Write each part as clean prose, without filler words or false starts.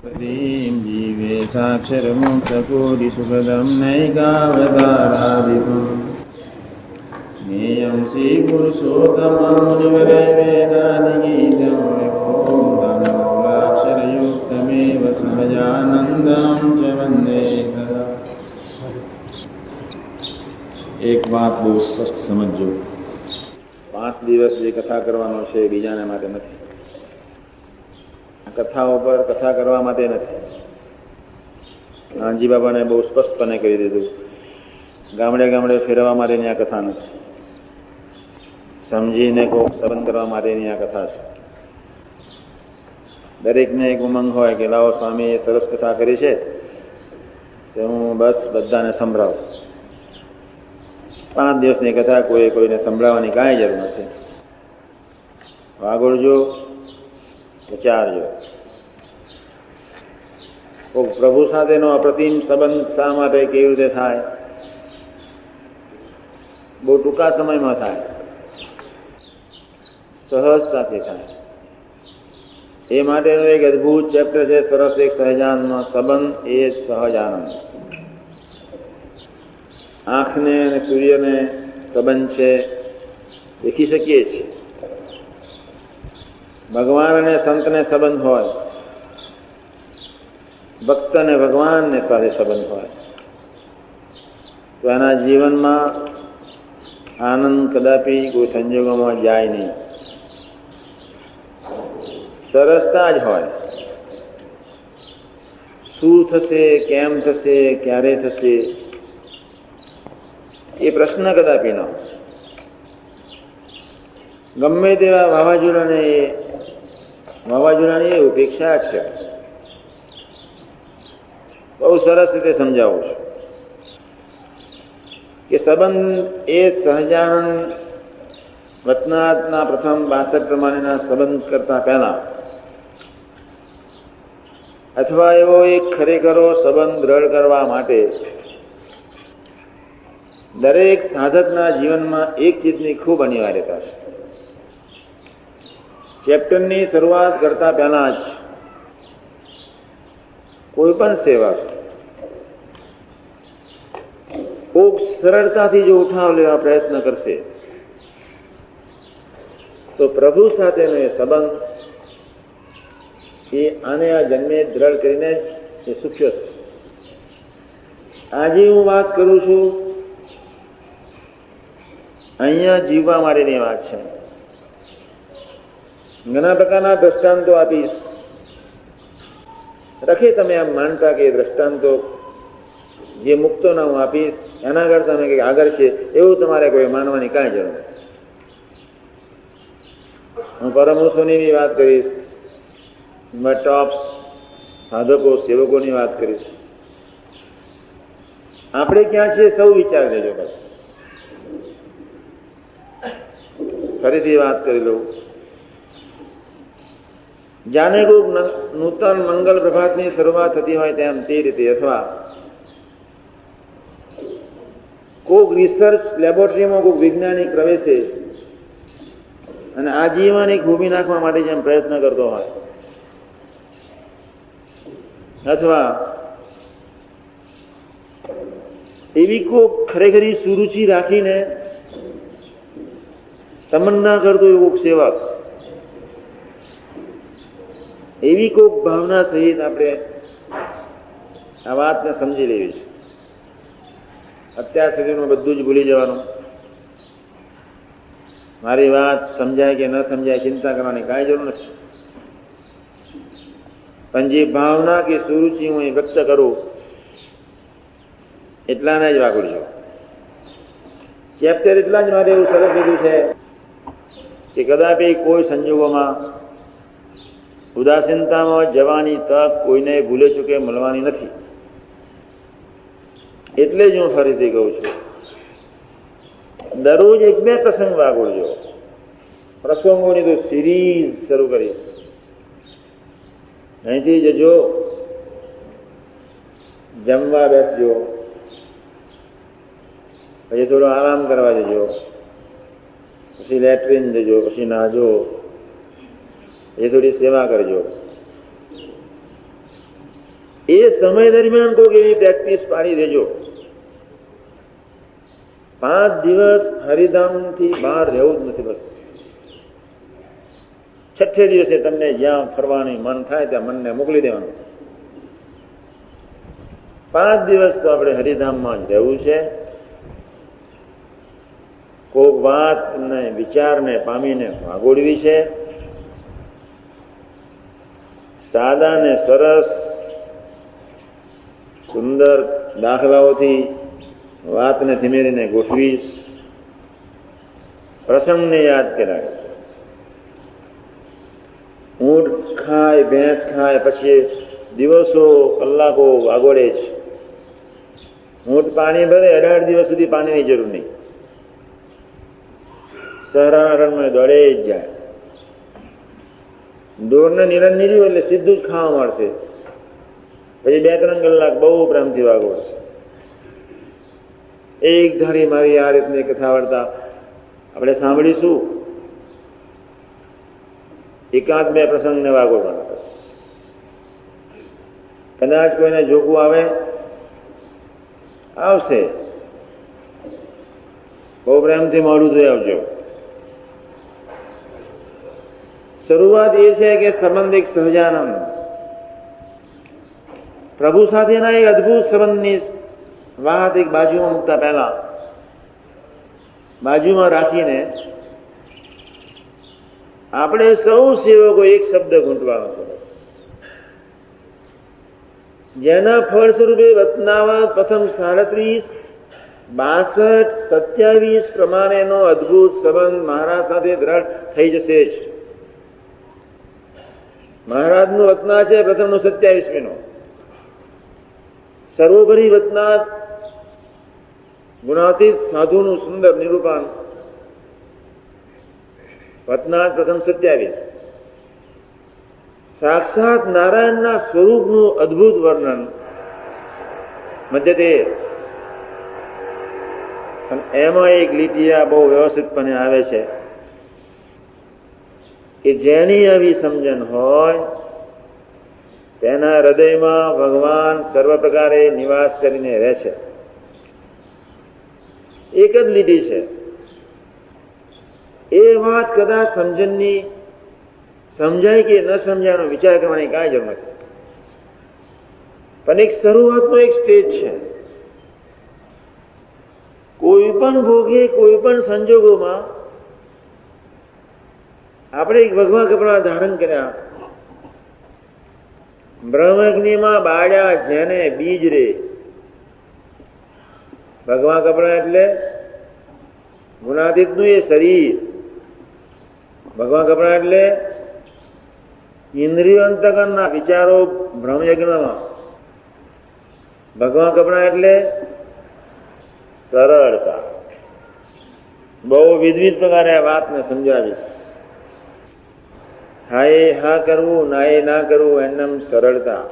जीवे साक्षरमुक्तकोटिसुखदं नैकावतारादिकम् ज्ञेयं श्रीपुरुषोत्तममुनिवरैर्वेदादिगीतं विभोक्तमूलाक्षरयुक्तमेव सहजानन्दं च वन्दे सदा। એક વાત બહુ સ્પષ્ટ સમજજો, 5 દિવસ જે કથા કરવાનો છે બીજાને માટે નથી. કથાઓ પર કથા કરવા માટે નથી. નાનજી બાબાને બહુ સ્પષ્ટપણે કહી દીધું, ગામડે ગામડે ફેરવા માટેની આ કથા નથી. સમજીને કોઈ સંબંધ કરવા માટેની આ કથા છે. દરેકને એક ઉમંગ હોય કે લાવો સ્વામી એ સરસ કથા કરી છે તો હું બસ બધાને સંભળાવું. 5 દિવસની કથા કોઈને સંભળાવવાની કાંઈ જરૂર નથી. વાગોળજો, વિચારજો. પ્રભુ સાથેનો અપ્રતિમ સંબંધ શા માટે કેવી રીતે થાય? બહુ ટૂંકા સમયમાં થાય, સહજતાથી થાય. એ માટેનું એક અદભુત ચેપ્ટર છે, સરસ એક સહજાનંદનો સંબંધ. એ સહજ આનંદ. આંખને અને સૂર્યને સંબંધ છે, દેખી શકીએ છીએ. ભગવાન અને સંતને સંબંધ હોય, ભક્ત અને ભગવાનને સાથે સંબંધ હોય તો એના જીવનમાં આનંદ કદાપી કોઈ સંજોગોમાં જાય નહીં. સરસતા જ હોય. શું થશે, કેમ થશે, ક્યારે થશે એ પ્રશ્ન કદાપી ન હોય. ગમે તેવા વાવાઝોડાની એ ઉપેક્ષા છે. બહુ સરસ રીતે સમજાવું છું કે સંબંધ એ સહજાનંદ વતનાથના પ્રથમ 62 પ્રમાણેના સંબંધ કરતા પહેલા અથવા એવો એક ખરેખરો સંબંધ દ્રઢ કરવા માટે દરેક સાધકના જીવનમાં એક ચીજની ખૂબ અનિવાર્યતા છે. ચેપ્ટરની શરૂઆત કરતા પહેલા જ કોઈ પણ સેવા ખૂબ સરળતાથી જો ઉઠાવ લેવા પ્રયત્ન કરશે તો પ્રભુ સાથેનો એ સંબંધ એ આને આ જન્મે દ્રઢ કરીને જ એ સુખ્ય છે. આજે હું વાત કરું છું, અહીંયા જીવવા માટેની વાત છે. ઘણા પ્રકારના દ્રષ્ટાંતો આપીશ. રખે તમે આમ માનતા કે દ્રષ્ટાંતો જે મુક્તોના હું આપીશ એના કરતા તમે કંઈક આગળ છે એવું તમારે કોઈ માનવાની કાંઈ જરૂર નથી. હું પરમહંસોની બી વાત કરીશ, ટોપ સાધકો સેવકોની વાત કરીશ. આપણે ક્યાં છે સૌ વિચાર લેજો. બસ ફરીથી વાત કરી લઉં. જાણે કોઈક નૂતન મંગલ પ્રભાતની શરૂઆત થતી હોય તેમ તે રીતે, અથવા કોઈક રિસર્ચ લેબોરેટરીમાં કોઈક વૈજ્ઞાનિક પ્રવેશે અને આજીવન એક ભૂમિ નાખવા માટે જેમ પ્રયત્ન કરતો હોય, અથવા એવી કોઈક ખરેખરી સુરુચિ રાખીને તમન્ના કરતો એવો સેવક, એવી કોઈક ભાવના સહિત આપણે આ વાતને સમજી લેવી છે. અત્યાર સુધીનું બધું જ ભૂલી જવાનું. મારી વાત સમજાય કે ન સમજાય ચિંતા કરવાની કાંઈ જરૂર નથી. પણ જે ભાવના કે સુરુચિ હું વ્યક્ત કરું એટલાને જ વાગડજો. ચેપ્ટર એટલા જ મારે એવું સરસ લીધું છે કે કદાપી કોઈ સંજોગોમાં ઉદાસીનતામાં જવાની તક કોઈને ભૂલે ચૂકે મળવાની નથી. એટલે જ હું ફરીથી કહું છું, દરરોજ 1-2 પ્રસંગ વાગોળજો. પ્રસંગોની તો સિરીઝ શરૂ કરી. અહીંથી જજો, જમવા બેસજો, પછી થોડો આરામ કરવા જજો, પછી લેટ્રિન જજો, પછી નાહજો, એ થોડી સેવા કરજો. એ સમય દરમિયાન કોઈક એવી પ્રેક્ટિસ પાડી દેજો. 5 દિવસ હરિધામથી બહાર રહેવું જ નથી. બસ 6 દિવસે તમને જ્યાં ફરવાની મન થાય ત્યાં મનને મોકલી દેવાનું. 5 દિવસ તો આપણે હરિધામમાં જ રહેવું છે. કોઈક વાતને વિચારને પામીને વાગોડવી છે. સાદા ને સરસ સુંદર દાખલાઓથી વાતને ધીમેરીને ગોઠવી, પ્રસંગને યાદ કરાય. ઊંટ ખાય, ભેંસ ખાય, પછી દિવસો કલાકો વાગોડે છે. ઊંટ પાણી ભરે 18 દિવસ સુધી પાણીની જરૂર નહીં. સહરાના રણમાં દોડે જ જાય. દોડને નિરંતર નીર્યું એટલે સીધું જ ખાવા મળશે. પછી 2-3 કલાક બહુ પ્રેમથી વાગોડશે. એક ધારી મારી આ રીતની કથા વાર્તા આપણે સાંભળીશું. 1-2 પ્રસંગને વાગોડવાના. કદાચ કોઈને જોખું આવશે. બહુ પ્રેમથી મોડું થઈ આવજો. શરૂઆત એ છે કે સંબંધ એક સહજાનંદ, પ્રભુ સાથેના એક અદભુત સંબંધની વાત એક બાજુમાં મૂકતા પહેલા બાજુમાં રાખીને આપણે સૌ સેવકો એક શબ્દ ગૂંથવાનો છે, જેના ફળ સ્વરૂપે વતનાવત પ્રથમ 37, 62, 27 પ્રમાણેનો અદભુત સંબંધ મહારાજ સાથે દ્રઢ થઈ જશે જ. મહારાજનું વતના છે પ્રથમનું 27મીનું. સર્વોપરી વતના ગુણાતીત સાધુનું સુંદર નિરૂપણ. વતના પ્રથમ 27. સાક્ષાત નારાયણના સ્વરૂપનું અદભુત વર્ણન મધ્ય 13. એમાં એક લીટીયા બહુ વ્યવસ્થિતપણે આવે છે કે જેની આવી સમજણ હોય તેના હૃદયમાં ભગવાન સર્વ પ્રકારે નિવાસ કરીને રહે છે. એક જ લીટી છે. એ વાત કદાચ સમજણની સમજાય કે ન સમજાયનો વિચાર કરવાની કાંઈ જરૂર નથી. પણ એક શરૂઆતનો એક સ્ટેજ છે. કોઈ પણ ભોગે, કોઈ પણ સંજોગોમાં આપણે એક ભગવા કપડા ધારણ કર્યા, બ્રહ્મગ્નિમાં બાળ્યા જેને બીજ રે. ભગવા કપડા એટલે ગુણાતીતનું એ શરીર. ભગવા કપડા એટલે ઇન્દ્રિયો અંતકરના વિચારો બ્રહ્મયજ્ઞમાં. ભગવા કપડા એટલે સરળતા. બહુ વિવિધ પ્રકારે આ વાતને સમજાવીશ. હા એ હા કરવું, ના એ ના કરવું, એમ સરળતા.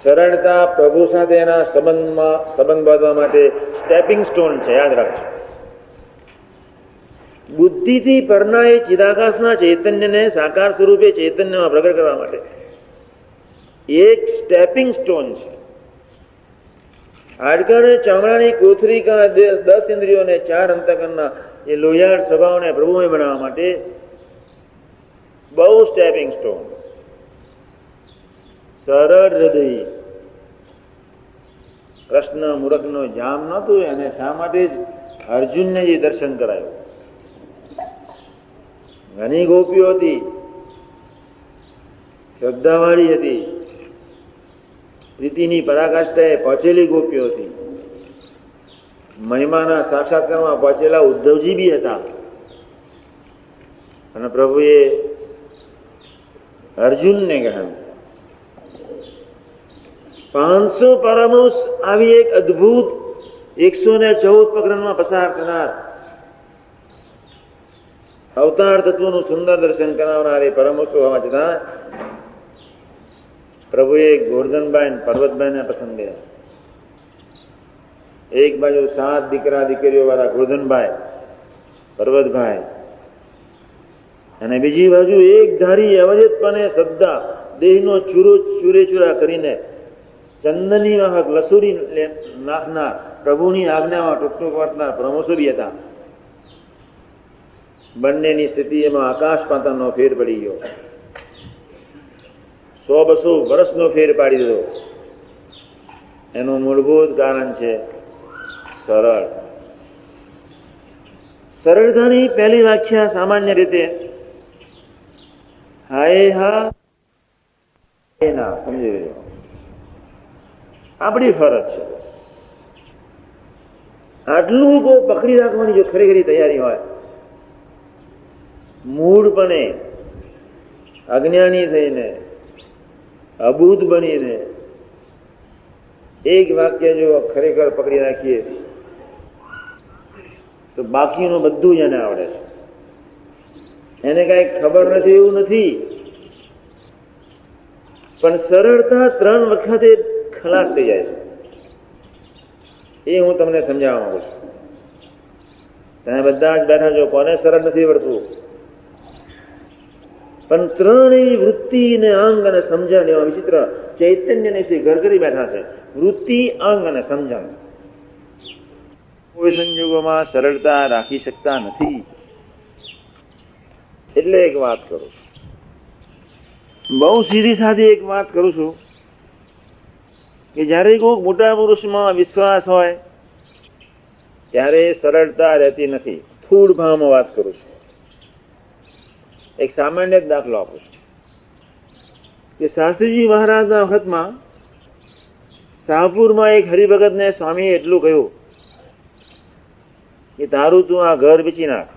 સરળતા પ્રભુ સાથેના સંબંધ બાંધવા માટે સ્ટેપિંગ સ્ટોન છે, યાદ રાખજો. બુદ્ધિથી પરના એ ચિદાકાશના ચૈતન્યને સાકાર સ્વરૂપે ચૈતન્યમાં પ્રગટ કરવા માટે એક સ્ટેપિંગ સ્ટોન છે. હાડકાને ચામડાની કોથરી 10 ઇન્દ્રિયોને 4 અંતકરના એ લોહિયાળ સ્વભાવને પ્રભુમય બનાવવા માટે બહુ સ્ટેપિંગ સ્ટોન. સરળ હૃદય. કૃષ્ણ મૂરખનો જામ નહોતું, અને શા માટે જ અર્જુનને જે દર્શન કરાયું. ઘણી ગોપીઓ હતી, શ્રદ્ધાવાળી હતી, પ્રીતિની પરાકાષ્ઠાએ પહોંચેલી ગોપીઓ હતી. મહિમાના સાક્ષાત્કારમાં પહોંચેલા ઉદ્ધવજી બી હતા. અને પ્રભુએ અર્જુનને કહ્યું 500 પરમહંસ આવી એક અદભુત 114 પ્રકરણમાં પસાર થનાર અવતાર તત્વનું સુંદર દર્શન કરાવનાર એ પરમહંસો હોવા છતાં પ્રભુએ ગોરધનભાઈ પર્વતભાઈને પસંદ કર્યા. એક બાજુ 7 દીકરા દીકરીઓ વાળા ગોરધનભાઈ, પર્વતભાઈ, અને બીજી બાજુ એક ધારી અવજતપણે શ્રદ્ધા દેહનો ચૂરેચૂરા કરીને ચંદનની વાહક લસુરી નાખનાર પ્રભુની આજ્ઞામાં ટૂંક વર્તનાર પરમહંસો બી હતા. બંનેની સ્થિતિ એમાં આકાશ પાતાળનો ફેર પડી ગયો. 100-200 વર્ષનો ફેર પાડી દીધો. એનું મૂળભૂત કારણ છે સરળ. સરળતાની પહેલી વ્યાખ્યા સામાન્ય રીતે હાય હા ના સમજી લેજો. આપણી ફરજ છે. આટલું કો પકડી રાખવાની જો ખરેખરી તૈયારી હોય, મૂળપણે અજ્ઞાની થઈને અબૂધ બનીને એક વાક્ય જો ખરેખર પકડી રાખીએ તો બાકીનું બધું જ એને આવડે છે. એને કઈ ખબર નથી એવું નથી, પણ સરળતા 3 વખતે ખલાસ થઈ જાય છે. એ હું તમને સમજાવવા માંગુ છું. તમે બધા જ બેઠા છો, કોને સરળ નથી પડતું, પણ 3 એવી વૃત્તિ ને અંગ અને સમજણ એવા વિચિત્ર ચૈતન્યને ઘર કરી બેઠા છે. વૃત્તિ, અંગ અને સમજણ કોઈ સંજોગોમાં સરળતા રાખી શકતા નથી. એટલે એક વાત કરું છું, બહુ સીધી સાદી એક વાત કરું છું કે જયારે કોઈ મોટા પુરુષમાં વિશ્વાસ હોય ત્યારે સરળતા રહેતી નથી. સ્થૂળ ભાવમાં વાત કરું છું. એક સામાન્ય દાખલો આપું છું કે શાસ્ત્રીજી મહારાજના વખતમાં શાહપુરમાં એક હરિભગતને સ્વામીએ એટલું કહ્યું કે તારું તું આ ઘર વેચી નાખ.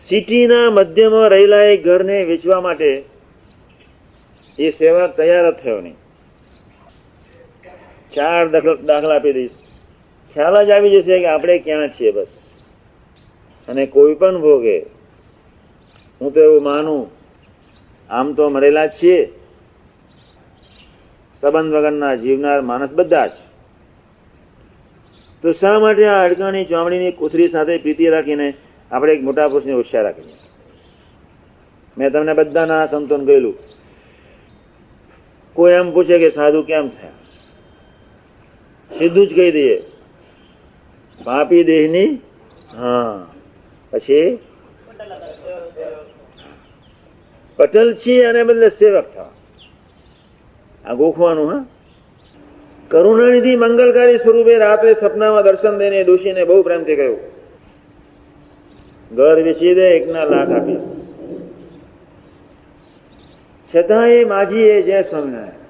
સિટીના મધ્યમાં રહેલા એક ઘરને વેચવા માટે એ સેવક તૈયાર જ થયો નહીં. 4 દાખલા આપી દઈશ, ખ્યાલ જ આવી જશે કે આપણે ક્યાં છીએ બસ. અને કોઈ પણ ભોગે, હું તો એવું માનું, આમ તો મરેલા જ છીએ, સંબંધ વગરના જીવનાર માણસ બધા જ. તો શા માટે આ હાડકાની ચામડીની કોથળી સાથે પ્રીતિ રાખીને આપણે એક મોટા પુરુષને હોશિયાર રાખીએ? મેં તમને બધાના સંતોન કહેલું. કોઈ એમ પૂછે કે સાધુ કેમ થયા, સીધું જ કહી દઈએ પાપી દેહની. હા, પછી પટેલ છીએ અને બદલે સેવક થવા. આ ગોખવાનું. હા, કરુણાનિધિ મંગલકારી સ્વરૂપે રાત્રે સપનામાં દર્શન દઈને ડોશીને બહુ પ્રેમથી કહ્યું, ઘર વેચી દે, 1 લાખ આપીશ. છતાં એ માજીએ જય સ્વામિનારાયણ.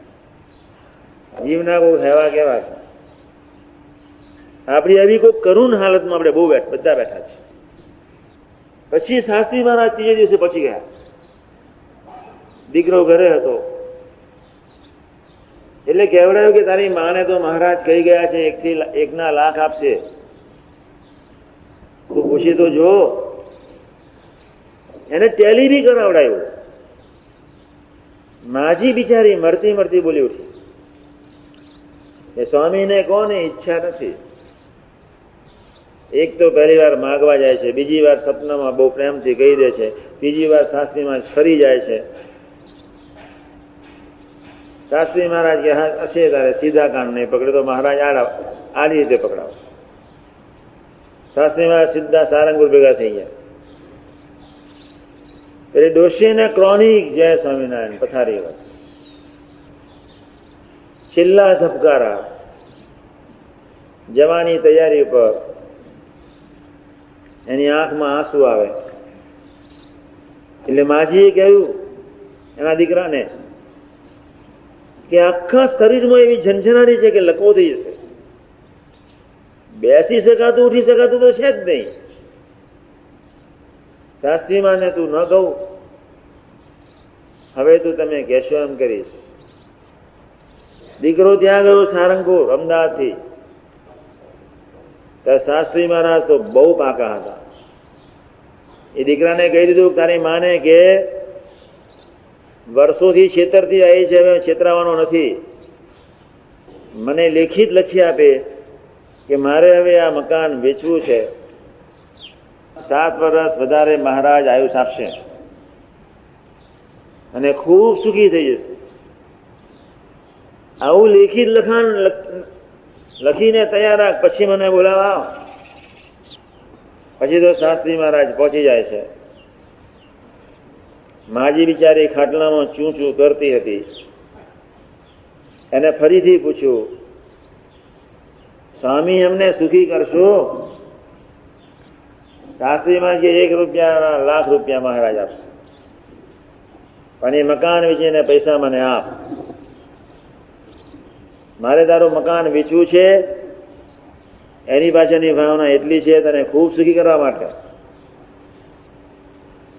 જીવના બહુ હેવા કેવા છે. આપણી આવી કોઈ કરુણ હાલતમાં આપણે બહુ બધા બેઠા છે. પછી શાસ્ત્રી મહારાજ 3 દિવસે પહોંચી ગયા. દીકરો ઘરે હતો એટલે કહેવડાયું કે તારી માને તો મહારાજ કહી ગયા છે 1 લાખ આપશે, તું પૂછી તો જો. એને ટેલી બી કરાવડાયું. માજી બિચારી મરતી મરતી બોલી ઉઠી કે સ્વામીને કોને ઈચ્છા નથી. એક તો પહેલી વાર માગવા જાય છે, બીજી વાર સપનામાં બહુ પ્રેમથી કહી દે છે, ત્રીજી વાર શાસ્ત્રીમાં ફરી જાય છે. શાસ્ત્રી મહારાજ કે હા હશે તારે સીધા કાન નહીં પકડે તો મહારાજ આડી રીતે પકડાવો. શાસ્ત્રી મહારાજ સીધા સારંગપુર ભેગા થઈ ગયા. એટલે ડોશીને ક્રોનિક જય સ્વામિનારાયણ પથારી વાત. છેલ્લા ધબકારા જવાની તૈયારી ઉપર એની આંખમાં આંસુ આવે. એટલે માજીએ કહ્યું એના દીકરાને કે આખા શરીરમાં એવી ઝંઝનારી છે કે લકવો થઈ જશે. બેસી શકાતું, ઉઠી શકાતું તો છે જ નહીં. શાસ્ત્રીમાને તું ન કહું, હવે તું તમે કહેશો એમ કરીશ. દીકરો ત્યાં ગયો સારંગપુર અમદાવાદથી. શાસ્ત્રી મહારાજ તો બહુ પાકા હતા. એ દીકરાને કહી દીધું તારી માને કે વર્ષોથી છેતરથી આવી છે, હવે છેતરાવાનો નથી. મને લેખિત લખી આપે કે મારે હવે આ મકાન વેચવું છે, 7 વર્ષ વધારે મહારાજ આયુષ આપશે અને ખૂબ સુખી થઈ જશે. આવું લેખિત લખાણ લખીને તૈયાર રાખ, પછી મને બોલાવા. પછી તો શાસ્ત્રી મહારાજ પહોંચી જાય છે. માજી બિચારી ખાટલામાં ચૂં ચૂં કરતી હતી. એને ફરીથી પૂછ્યું, સ્વામી અમને સુખી કરશો? શાસ્ત્રીમાં કે 1 રૂપિયા લાખ રૂપિયા મહારાજ આપશે, પણ એ મકાન વેચીને પૈસા મને આપ. મારે તારું મકાન વેચવું છે, એની પાછળની ભાવના એટલી છે તને ખૂબ સુખી કરવા માટે.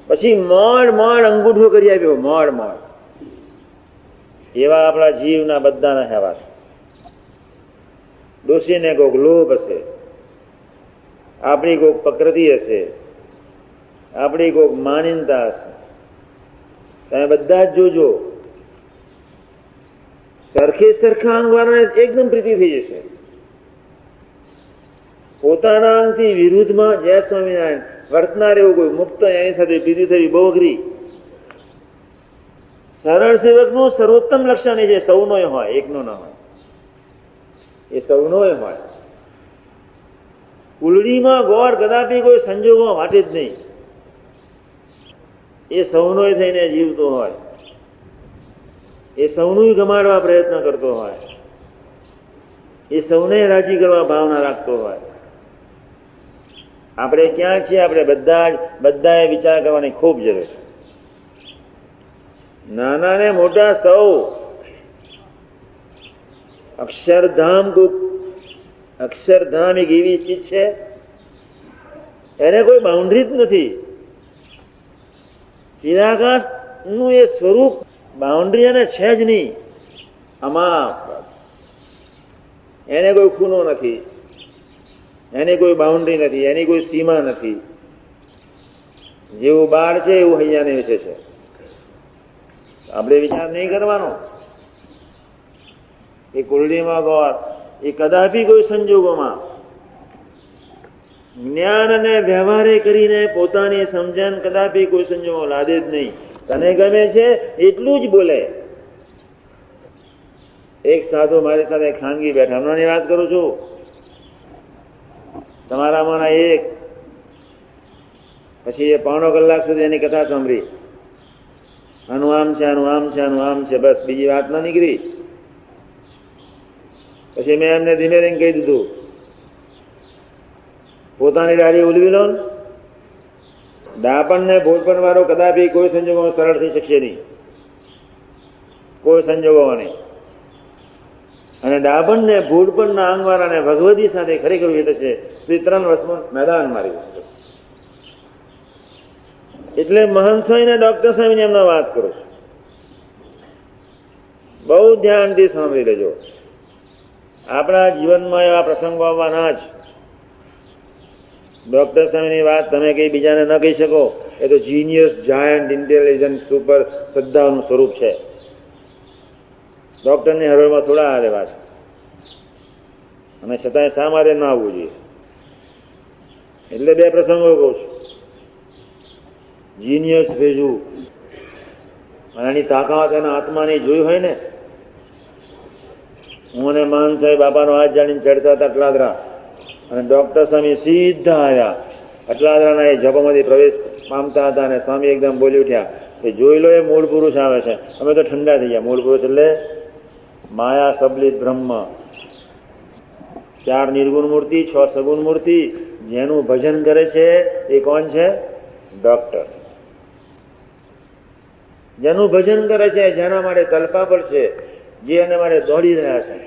પછી મોડ અંગૂઠો કરી આપ્યો, મોડ. એવા આપણા જીવના બધાના હેવા છે. ડોશીને કોઈક લોભ હશે, આપણી કોઈક પ્રકૃતિ હશે, આપણી કોઈક માનીનતા હશે. તમે બધા જ જોજો, સરખા અંગવાળાને એકદમ પ્રીતિ થઈ જશે. પોતાના અંગથી વિરુદ્ધમાં જય સ્વામિનારાયણ વર્તનાર એવું કોઈ મુક્ત એની સાથે પ્રીતિ થવી બહુ અઘરી. સરળ સેવકનું સર્વોત્તમ લક્ષણ એ છે સૌનોય હોય, એકનો ન હોય. એ સૌનોય હોય. કુલડીમાં ગોળ કદાપી કોઈ સંજોગો વાટે જ નહીં. એ સૌનોય થઈને જીવતો હોય, એ સૌનું ગમાડવા પ્રયત્ન કરતો હોય, એ સૌને રાજી કરવા ભાવના રાખતો હોય. આપણે ક્યાં છીએ? આપણે બધાએ વિચાર કરવાની ખૂબ જરૂર છે. નાના ને મોટા સૌ અક્ષરધામ એક એવી ચીજ છે, એને કોઈ બાઉન્ડ્રી જ નથી. ચિરાકાશ નું એ સ્વરૂપ બાઉન્ડ્રી એને છે જ નહીં. આમાં એને કોઈ ખૂનો નથી, એની કોઈ બાઉન્ડ્રી નથી, એની કોઈ સીમા નથી. જેવું બાળ છે એવું હૈયાને વિશે છે. આપણે વિચાર નહીં કરવાનો. એ કુલડીમાં ગોળ એ કદાપી કોઈ સંજોગોમાં જ્ઞાન અને વ્યવહારે કરીને પોતાની સમજણ કદાપી કોઈ સંજોગો લાદે જ નહીં. તને ગમે છે એટલું જ બોલે. એક સાધુ મારી સાથે ખાનગી બેઠા, હમણાંની વાત કરું છું. તમારામાંના એક પછી એ 1.5 કલાક સુધી એની કથા સાંભળી. આનું આમ છે, આનું આમ છે, આનું આમ છે, બસ બીજી વાત ના નીકળી. પછી મેં એમને ધીમે ધીમે કહી દીધું, પોતાની દાઢી ઉલવી લો. ડાપણ ને ભોળપણ વાળો કદાપી કોઈ સંજોગોમાં સરળ થઈ શકશે નહીં, કોઈ સંજોગોમાં નહીં. અને ડાબણ ને ભૂડપણના આંગવાળાને ભગવતી સાથે ખરેખર એ થશે 3 વર્ષમાં મેદાન મારી. એટલે મહંત સ્વામી ને ડોક્ટર સ્વામીને એમનો વાત કરું છું. બહુ ધ્યાનથી સાંભળી લેજો. આપણા જીવનમાં એવા પ્રસંગો આવવાના જ. ડોક્ટર સ્વામીની વાત તમે કઈ બીજાને ન કહી શકો. એ તો જીનિયસ, જાયન્ટ, ઇન્ટેલિજન્ટ, સુપર શ્રદ્ધાનું સ્વરૂપ છે. ડોક્ટરની હરોળમાં થોડા આવેલા છે, અને છતાંય શા માટે ન આવવું જોઈએ? એટલે 2 પ્રસંગો કહું છું. જીનિયસ ભેજવું અને એની તાકાત એના આત્માની જોઈ હોય ને. હું અને માન સાહેબ બાપાનો હાથ જાણીને ચડતા હતા અટલાદરા, અને ડોક્ટર સ્વામી સીધા આવ્યા. અટલાદરાના એ જપોમાંથી પ્રવેશ પામતા હતા, અને સ્વામી એકદમ બોલી ઉઠ્યા કે જોઈ લો, એ મૂળ પુરુષ આવે છે. અમે તો ઠંડા થઈ ગયા. મૂળ પુરુષ એટલે માયા સબલિત બ્રહ્મ, 4 નિર્ગુણ મૂર્તિ, 6 સગુણ મૂર્તિ. જેનું ભજન કરે છે એ કોણ છે? ડોક્ટર. જેનું ભજન કરે છે, જેના માટે તલપા પર છે, જે એને માટે દોડી રહ્યા છે,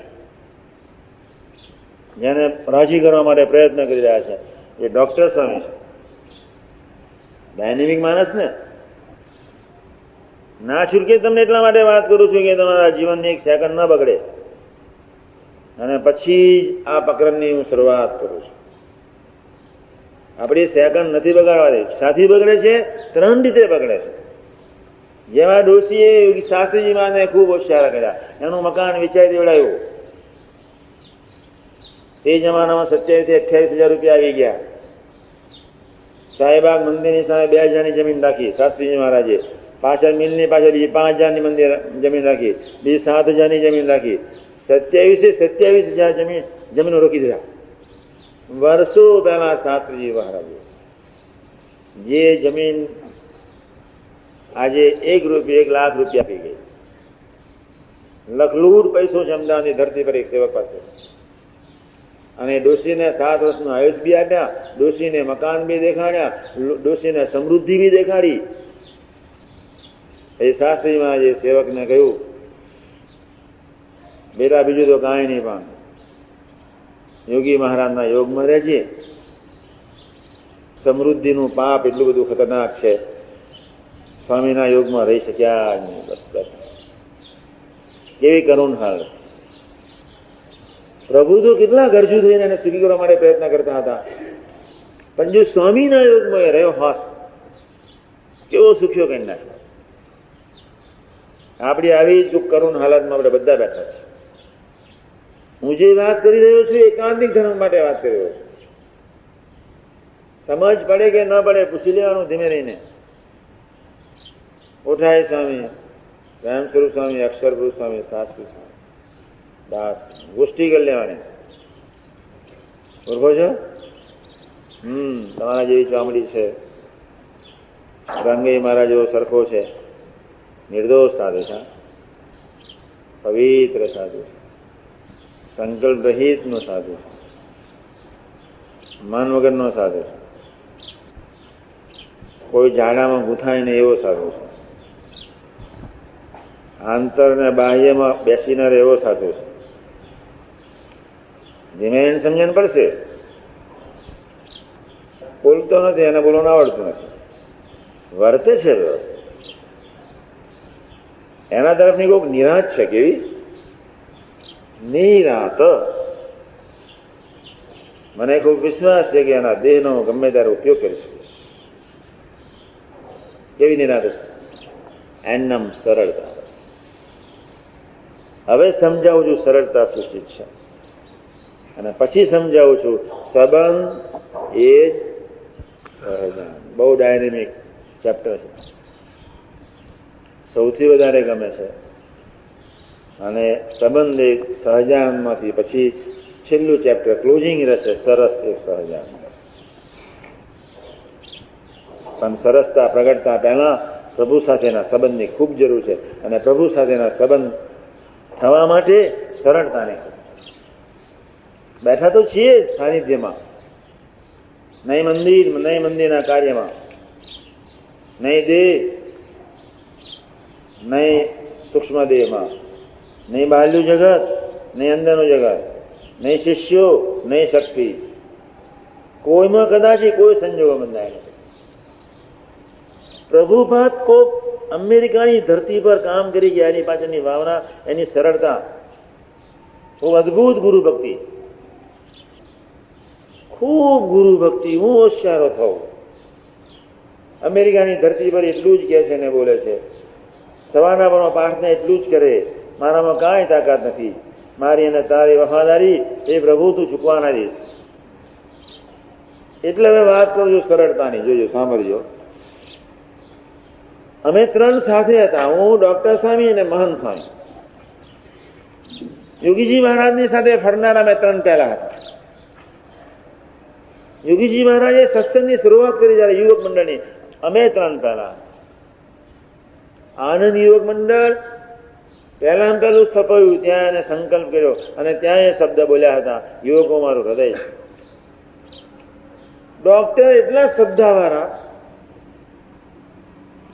જેને રાજી કરવા માટે પ્રયત્ન કરી રહ્યા છે, એ ડોક્ટર સ્વામી છે. ડાયનેમિક માણસ ને. ના છૂટકે તમને એટલા માટે વાત કરું છું કે તમારા જીવનની 1 સેકન્ડ ન બગડે. અને પછી જ આ પ્રકરણની હું શરૂઆત કરું છું. આપણી સેકન્ડ નથી બગાડવા દે. સાથી બગડે છે, 3 રીતે બગડે છે. જેવા ડોશીએ શાસ્ત્રીજી માને ખૂબ હોશિયાર કર્યા, એનું મકાન વેચાઈ દેવડાયું. એ જમાનામાં 27,000 થી 28,000 રૂપિયા આવી ગયા. શાહીબાગ મંદિરની સામે 2000ની જમીન રાખી શાસ્ત્રીજી મહારાજે. પાછળ મિલની પાછળ બીજી 5000ની મંદિર જમીન રાખી, બીજી 7000ની જમીન રાખી. 27,000 જમીનો રોકી દીધા વર્ષો પહેલા શાસ્ત્રીજી મહારાજે. જે જમીન આજે ₹1 લાખ આપી ગઈ. લખલૂટ પૈસો છે અમદાવાદની ધરતી પર એક સેવક પાસે. અને ડોશીને 7 વર્ષનું આયુષ બી આપ્યા, ડોશીને મકાન બી દેખાડ્યા, ડોશીને સમૃદ્ધિ બી દેખાડી. એ શાસ્ત્રીમાં જે સેવકને કહ્યું, બેટા બીજું તો કાંઈ નહીં, પણ યોગી મહારાજના યોગમાં રહેજે. સમૃદ્ધિનું પાપ એટલું બધું ખતરનાક છે, સ્વામીના યોગમાં રહી શક્યા જ નહીં. બસ કેવી કરુણ હાલ. પ્રભુ તો કેટલા ગરજુ થઈને એને સુખી કરવા માટે પ્રયત્ન કરતા હતા, પણ જો સ્વામીના યોગમાં રહ્યો હોત, કેવો સુખ્યો કરી નાખ્યો. આપણી આવી જ કરુણ હાલતમાં આપણે બધા બેઠા છે. હું જે વાત કરી રહ્યો છું એકાંતિક ધર્મ માટે વાત કરી રહ્યો છું. સમજ પડે કે ન પડે પૂછી લેવાનું ધીમે રહીને. ઓઠાય સ્વામી, પ્રેમ સ્વરૂપ સ્વામી, અક્ષર પુરુષ સ્વામી, શાસ્ત્રી સ્વામી, દાસ ગોષ્ઠી કરી લેવાની. ઓળખો છો? તમારા જેવી ચામડી છે, રંગઈ મારા જેવો સરખો છે, નિર્દોષ સાધુ છે, પવિત્ર સાધુ છે, સંકલ્પ રહિત નો સાધુ છે, મન વગરનો સાધુ છે, કોઈ ઝાડામાં ગૂંથાય ને એવો સાધુ છે, આંતર ને બાહ્યમાં બેસીને એવો સાધુ છે. ધીમે સમજણ પડશે. બોલતો નથી, એને બોલવાનું આવડતું નથી, વર્તે છે વ્યવસ્થિત. એના તરફની કોઈક નિરાશ છે, કેવી નિરાત. મને ખૂબ વિશ્વાસ છે કે એના દેહનો ગમે ત્યારે ઉપયોગ કરી શકે. કેવી નિરાત છે, એનમ સરળતા. હવે સમજાવું છું સરળતા શું ચીજ છે, અને પછી સમજાવું છું સંબંધ એ સહજાન. બહુ ડાયનેમિક ચેપ્ટર છે, સૌથી વધારે ગમે છે. અને સંબંધ એક સહજાનમાંથી પછી છેલ્લું ચેપ્ટર ક્લોઝિંગ રહેશે, સરસ એક સહજાન. પણ સરસતા પ્રગટતા પહેલા પ્રભુ સાથેના સંબંધની ખૂબ જરૂર છે. અને પ્રભુ સાથેના સંબંધ થવા માટે સરળતાને બેઠા તો છીએ સાનિધ્યમાં, નહીં મંદિરના કાર્યમાં, નહીં દેહ, નહીં સૂક્ષ્મ દેહમાં, નહીં બહારનું જગત, નહીં અંદરનું જગત, નહીં શિષ્યો, નહીં શક્તિ. કોઈમાં કદાચ કોઈ સંજોગો બંધાય નથી. પ્રભુપાદ કોક અમેરિકાની ધરતી પર કામ કરી ગયા, એની પાછળની ભાવના, એની સરળતા, ખૂબ અદભુત ગુરુ ભક્તિ, ખૂબ ગુરુ ભક્તિ. હું હોશિયારો થઉં. અમેરિકાની ધરતી પર એટલું જ કહે છે ને બોલે છે, સવારના પણ પાઠને એટલું જ કરે, મારામાં કાંઈ તાકાત નથી, મારી અને તારી વફાદારી એ પ્રભુ તું ચૂકવાના દઈશ. એટલે હવે વાત કરું છું સરળતાની. જોજો, સાંભળજો. અમે 3 સાથે હતા, હું, ડોક્ટર સ્વામી અને મહંત સ્વામી. યોગીજી મહારાજની સાથે ફરનારા અમે 3 પહેલા હતા. યોગીજી મહારાજે સત્સંગની શરૂઆત કરી જયારે યુવક મંડળની, અમે 3 પહેલા. આનંદ યુવક મંડળ પહેલામાં પહેલું સ્થપાયું, ત્યાં એને સંકલ્પ કર્યો અને ત્યાં એ શબ્દ બોલ્યા હતા, યુવકો મારું હૃદય છે. ડોક્ટર એટલા શ્રદ્ધાવાળા,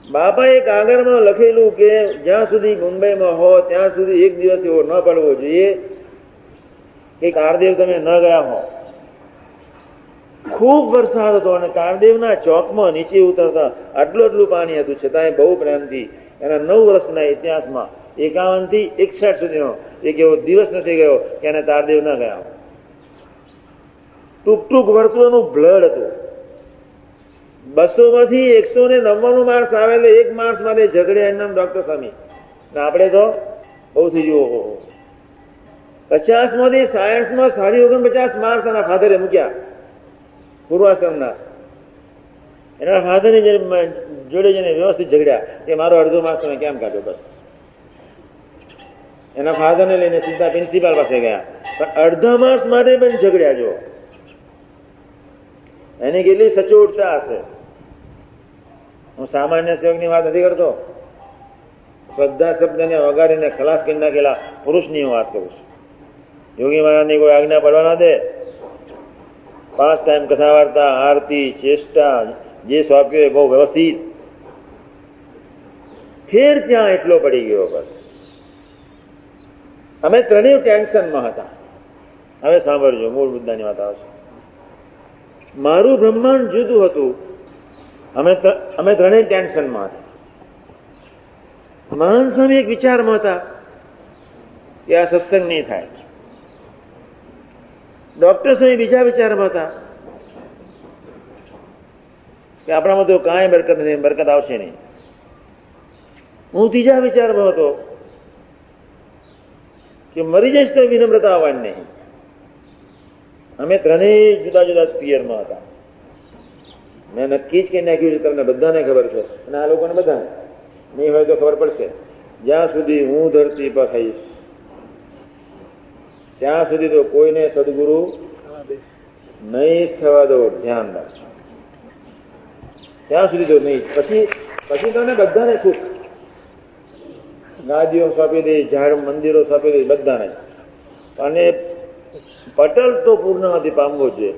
બાપાએ કાગળમાં લખેલું કે જ્યાં સુધી મુંબઈમાં હો ત્યાં સુધી એક દિવસ એવો ન પડવો જોઈએ કે કારદેવ તમે ન ગયા હો. ખૂબ વરસાદ હતો અને કારદેવના ચોકમાં નીચે ઉતરતા આટલું પાણી હતું, છતાંય બહુ પ્રેમથી એના 9 વર્ષના ઇતિહાસમાં 51 થી 61 સુધીનો એક એવો દિવસ નથી ગયો કે એને તારદેવ ન ગયા. ટૂંક વર્ષોનું બ્લડ હતું. 200 માંથી 199 માર્ક્સ આવેલો, 1 માર્ક્સ માટે ઝઘડે. એનું નામ ડોક્ટર સ્વામી. આપણે તો બહુ થઈ ગયું. 50 માંથી સાયન્સમાં 49 માર્ક્સ એના ફાધરે મૂક્યા પૂર્વાશ્રમના. એના ફાધરની જોડે જઈને વ્યવસ્થિત ઝઘડ્યા કે મારો અડધો માસ તમે કેમ કાઢો. બસ એના ફાધરને લઈને સીધા પ્રિન્સિપાલ પાસે ગયા, પણ અડધા માસ માટે પણ ઝઘડ્યા. જો એની કેટલી સચોટતા હશે. હું સામાન્ય સેવકની વાત નથી કરતો, શ્રદ્ધા શબ્દને વગાડીને ખલાસ કરી નાખેલા પુરુષની હું વાત કરું છું. યોગી મહારાજની કોઈ આજ્ઞા પડવા ના દે. 5 ટાઈમ કથા વાર્તા, આરતી, ચેષ્ટા જે સોંપ્યો એ બહુ વ્યવસ્થિત. ફેર ત્યાં એટલો પડી ગયો. બસ અમે ત્રણેય ટેન્શનમાં હતા. હવે સાંભળજો, મૂળ મુદ્દાની વાત આવશે. મારું બ્રહ્માંડ જુદું હતું. અમે ત્રણેય ટેન્શનમાં હતા. મહાન સ્વામી એક વિચારમાં હતા કે આ સત્સંગ નહીં થાય. ડોક્ટર સ્વામી બીજા વિચારમાં હતા કે આપણામાં તો કાંઈ બરકત નથી, બરકત આવશે નહીં. હું ત્રીજા વિચારમાં હતો કે મરી જઈશ તો વિનમ્રતા આવવાની નહીં. અમે ત્રણેય જુદા જુદા પિયરમાં હતા. મેં નક્કી જ કહી નાખ્યું છે, તમને બધાને ખબર છે અને આ લોકોને બધાને નહીં હોય તો ખબર પડશે. જ્યાં સુધી હું ધરતી પર થઈશ ત્યાં સુધી તો કોઈને સદગુરુ નહીં થવા દો. ધ્યાન રાખજો, ત્યાં સુધી તો નહીં. પછી તમને બધાને સુખ, ગાદીઓ સોંપી દે, ઝાડ મંદિરો સોંપી દે બધાને. અને પટેલ તો પૂર્ણાવધિ પામવો જ જોઈએ.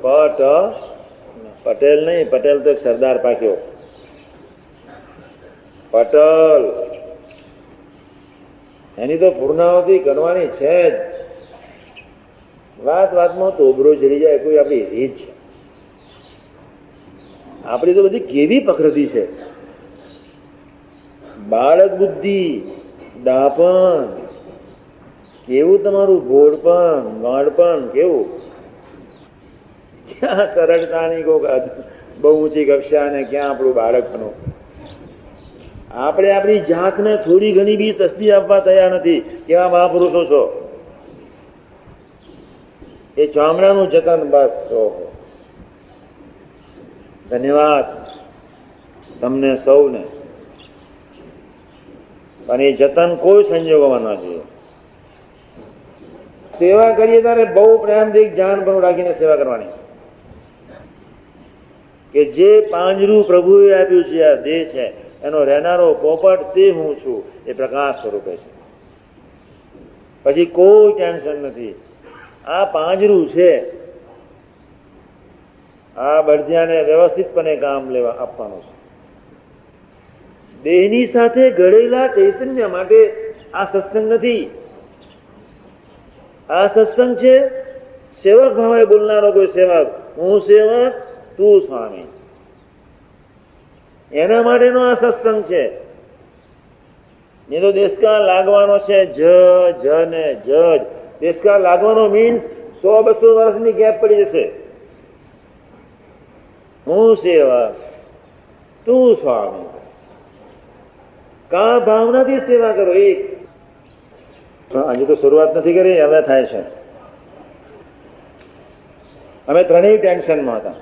પટેલ નહીં, પટેલ તો એક સરદાર પાક્યો. પટેલ એની તો પૂર્ણાવધિ કરવાની છે જ. વાતમાં તોબરો જડી જાય કોઈ આપણી રીત છે. આપણી તો બધી કેવી પ્રકૃતિ છે. બાળક બુદ્ધિ, ડાપણ, કેવું તમારું ભોળપણ, ગાંડપણ કેવું. ક્યાં સરળતાની કોઈ બહુ ઊંચી કક્ષા ને ક્યાં આપણું બાળકપણું. આપણે આપણી જાતને થોડી ઘણી બી તસ્દી આપવા તૈયાર નથી. કેવા મહાપુરુષો છો. એ ચામડાનું જતન બસ છો. ધન્યવાદ તમને સૌને. પણ એ જતન કોઈ સંજોગોમાં ના જોઈએ. સેવા કરીએ ત્યારે બહુ પ્રેમથી જાન પણ રાખીને સેવા કરવાની. કે જે પાંજરું પ્રભુએ આપ્યું છે, આ દેહ છે, એનો રહેનારો પોપટ તે હું છું. એ પ્રકાશ સ્વરૂપે છે. પછી કોઈ ટેન્શન નથી. આ પાંજરું છે, આ બળદિયાને વ્યવસ્થિતપણે કામ લેવા આપવાનું છે. દેહની સાથે ઘડેલા ચૈતન્ય માટે આ સત્સંગ નથી. આ સત્સંગ છે સેવક ભાવે બોલનારો કોઈ સેવક. હું સેવક, તું સ્વામી. એના માટેનો આ સત્સંગ છે. એ તો દેશકાળ લાગવાનો છે. જ ને જ. દેશકાળ લાગવાનો મીન્સ 100-200 વર્ષની ગેપ પડી જશે. હું સેવક, તું સ્વામી. કા ભાવનાથી સેવા કરો. એક હજુ તો શરૂઆત નથી કરી, હવે થાય છે. અમે ત્રણેય ટેન્શનમાં હતા.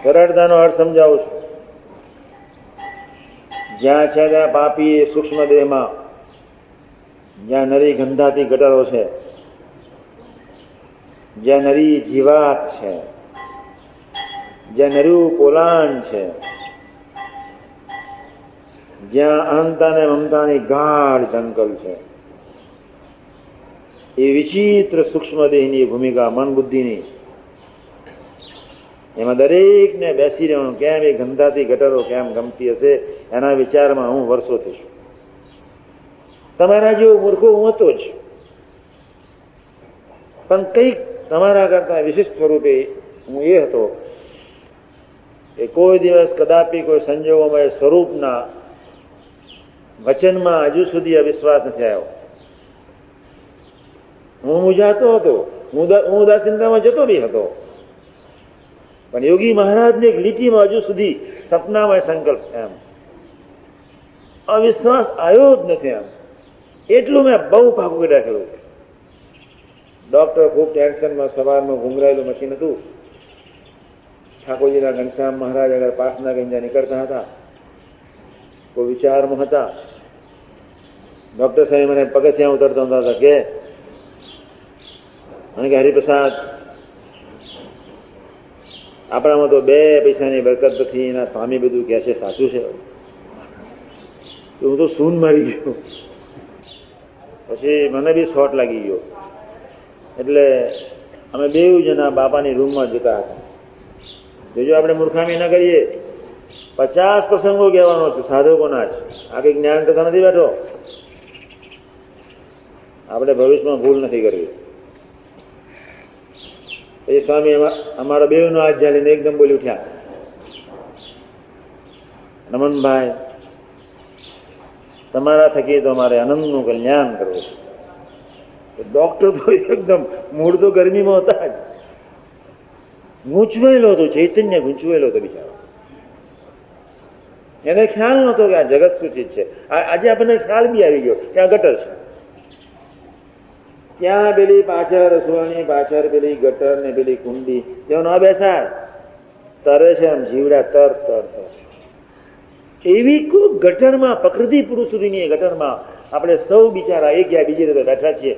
સરળતાનો અર્થ સમજાવું છું. જ્યાં છે ત્યાં પાપી સૂક્ષ્મ દેહમાં, જ્યાં નરી ગંધાતી ગટરો છે, જ્યાં નરી જીવાત છે, જ્યાં નર્યું પોલાણ છે, જ્યાં અહંતા ને મમતાની ગાઢ જંગલ છે, એ વિચિત્ર સૂક્ષ્મ દેહની ભૂમિકા મન બુદ્ધિની, એમાં દરેકને બેસી રહેવાનું. કેમ એ ગંધાતી ગટરો કેમ ગમતી હશે, એના વિચારમાં હું વર્ષોથી છું. તમારા જેવો મૂર્ખો હું હતો જ, પણ કંઈક તમારા કરતા વિશિષ્ટ સ્વરૂપે હું એ હતો કે કોઈ દિવસ કદાપી કોઈ સંજોગોમાં એ સ્વરૂપના વચનમાં હજુ સુધી અવિશ્વાસ નથી આવ્યો. હું મૂંઝાતો હતો, હું ઉદાસીનતામાં જતો બી હતો, પણ યોગી મહારાજને એક લીટીમાં હજુ સુધી સપનામાં સંકલ્પ એમ અવિશ્વાસ આવ્યો જ નથી. એમ એટલું મેં બહુ પાકું રાખેલું. ડોક્ટર ખૂબ ટેન્શનમાં, સવારમાં ઘૂંઘરાયેલું મશીન હતું. ઠાકોરજીના ઘનશ્યામ મહારાજ અગર પાસના ગંજા નીકળતા હતા, કોઈ વિચારમાં હતા. ડોક્ટર સાહેબ મને પગથિયાં ઉતરતા હતા કે મને કે હરિપ્રસાદ, આપણામાં તો 2 પૈસાની બરકત નથી, એના સ્વામી બધું કહે છે સાચું છે. હું તો સૂન મારી ગયો. પછી મને બી શોટ લાગી ગયો. એટલે અમે 2 જણા બાપાની રૂમમાં જતા હતા. જોજો આપણે મૂર્ખામી ન કરીએ. 50 પ્રસંગો કહેવાનો છે સાધકોના જ. આ કંઈ જ્ઞાન કથા નથી બેઠો. આપણે ભવિષ્યમાં ભૂલ નથી કરવી. એ સ્વામી અમારા 2નો હાથ ઝાલીને એકદમ બોલી ઉઠ્યા, નમનભાઈ, તમારા થકી તો અમારે આનંદનું કલ્યાણ કરવું છે. ડોક્ટર તો એકદમ મૂળ તો ગરમીમાં હતા જ, ગૂંચવાયેલો હતો, ચૈતન્ય ગૂંચવાયેલો હતો બિચારો. એને ખ્યાલ નહોતો કે આ જગત શું ચીજ છે. આજે આપણને ખ્યાલ બી આવી ગયો કે આ ગટર છે. ત્યાં પેલી પાછળ રસોડાની પાછળ પેલી ગટર ને પેલી કુંડી, તેઓ ન બેસાય, તરે છે આમ જીવડા તર તર તર. એવી કોઈ ગટરમાં, પ્રકૃતિ પુરુષ સુધીની ગટરમાં આપણે સૌ બિચારા એક યા બીજી રીતે બેઠા છીએ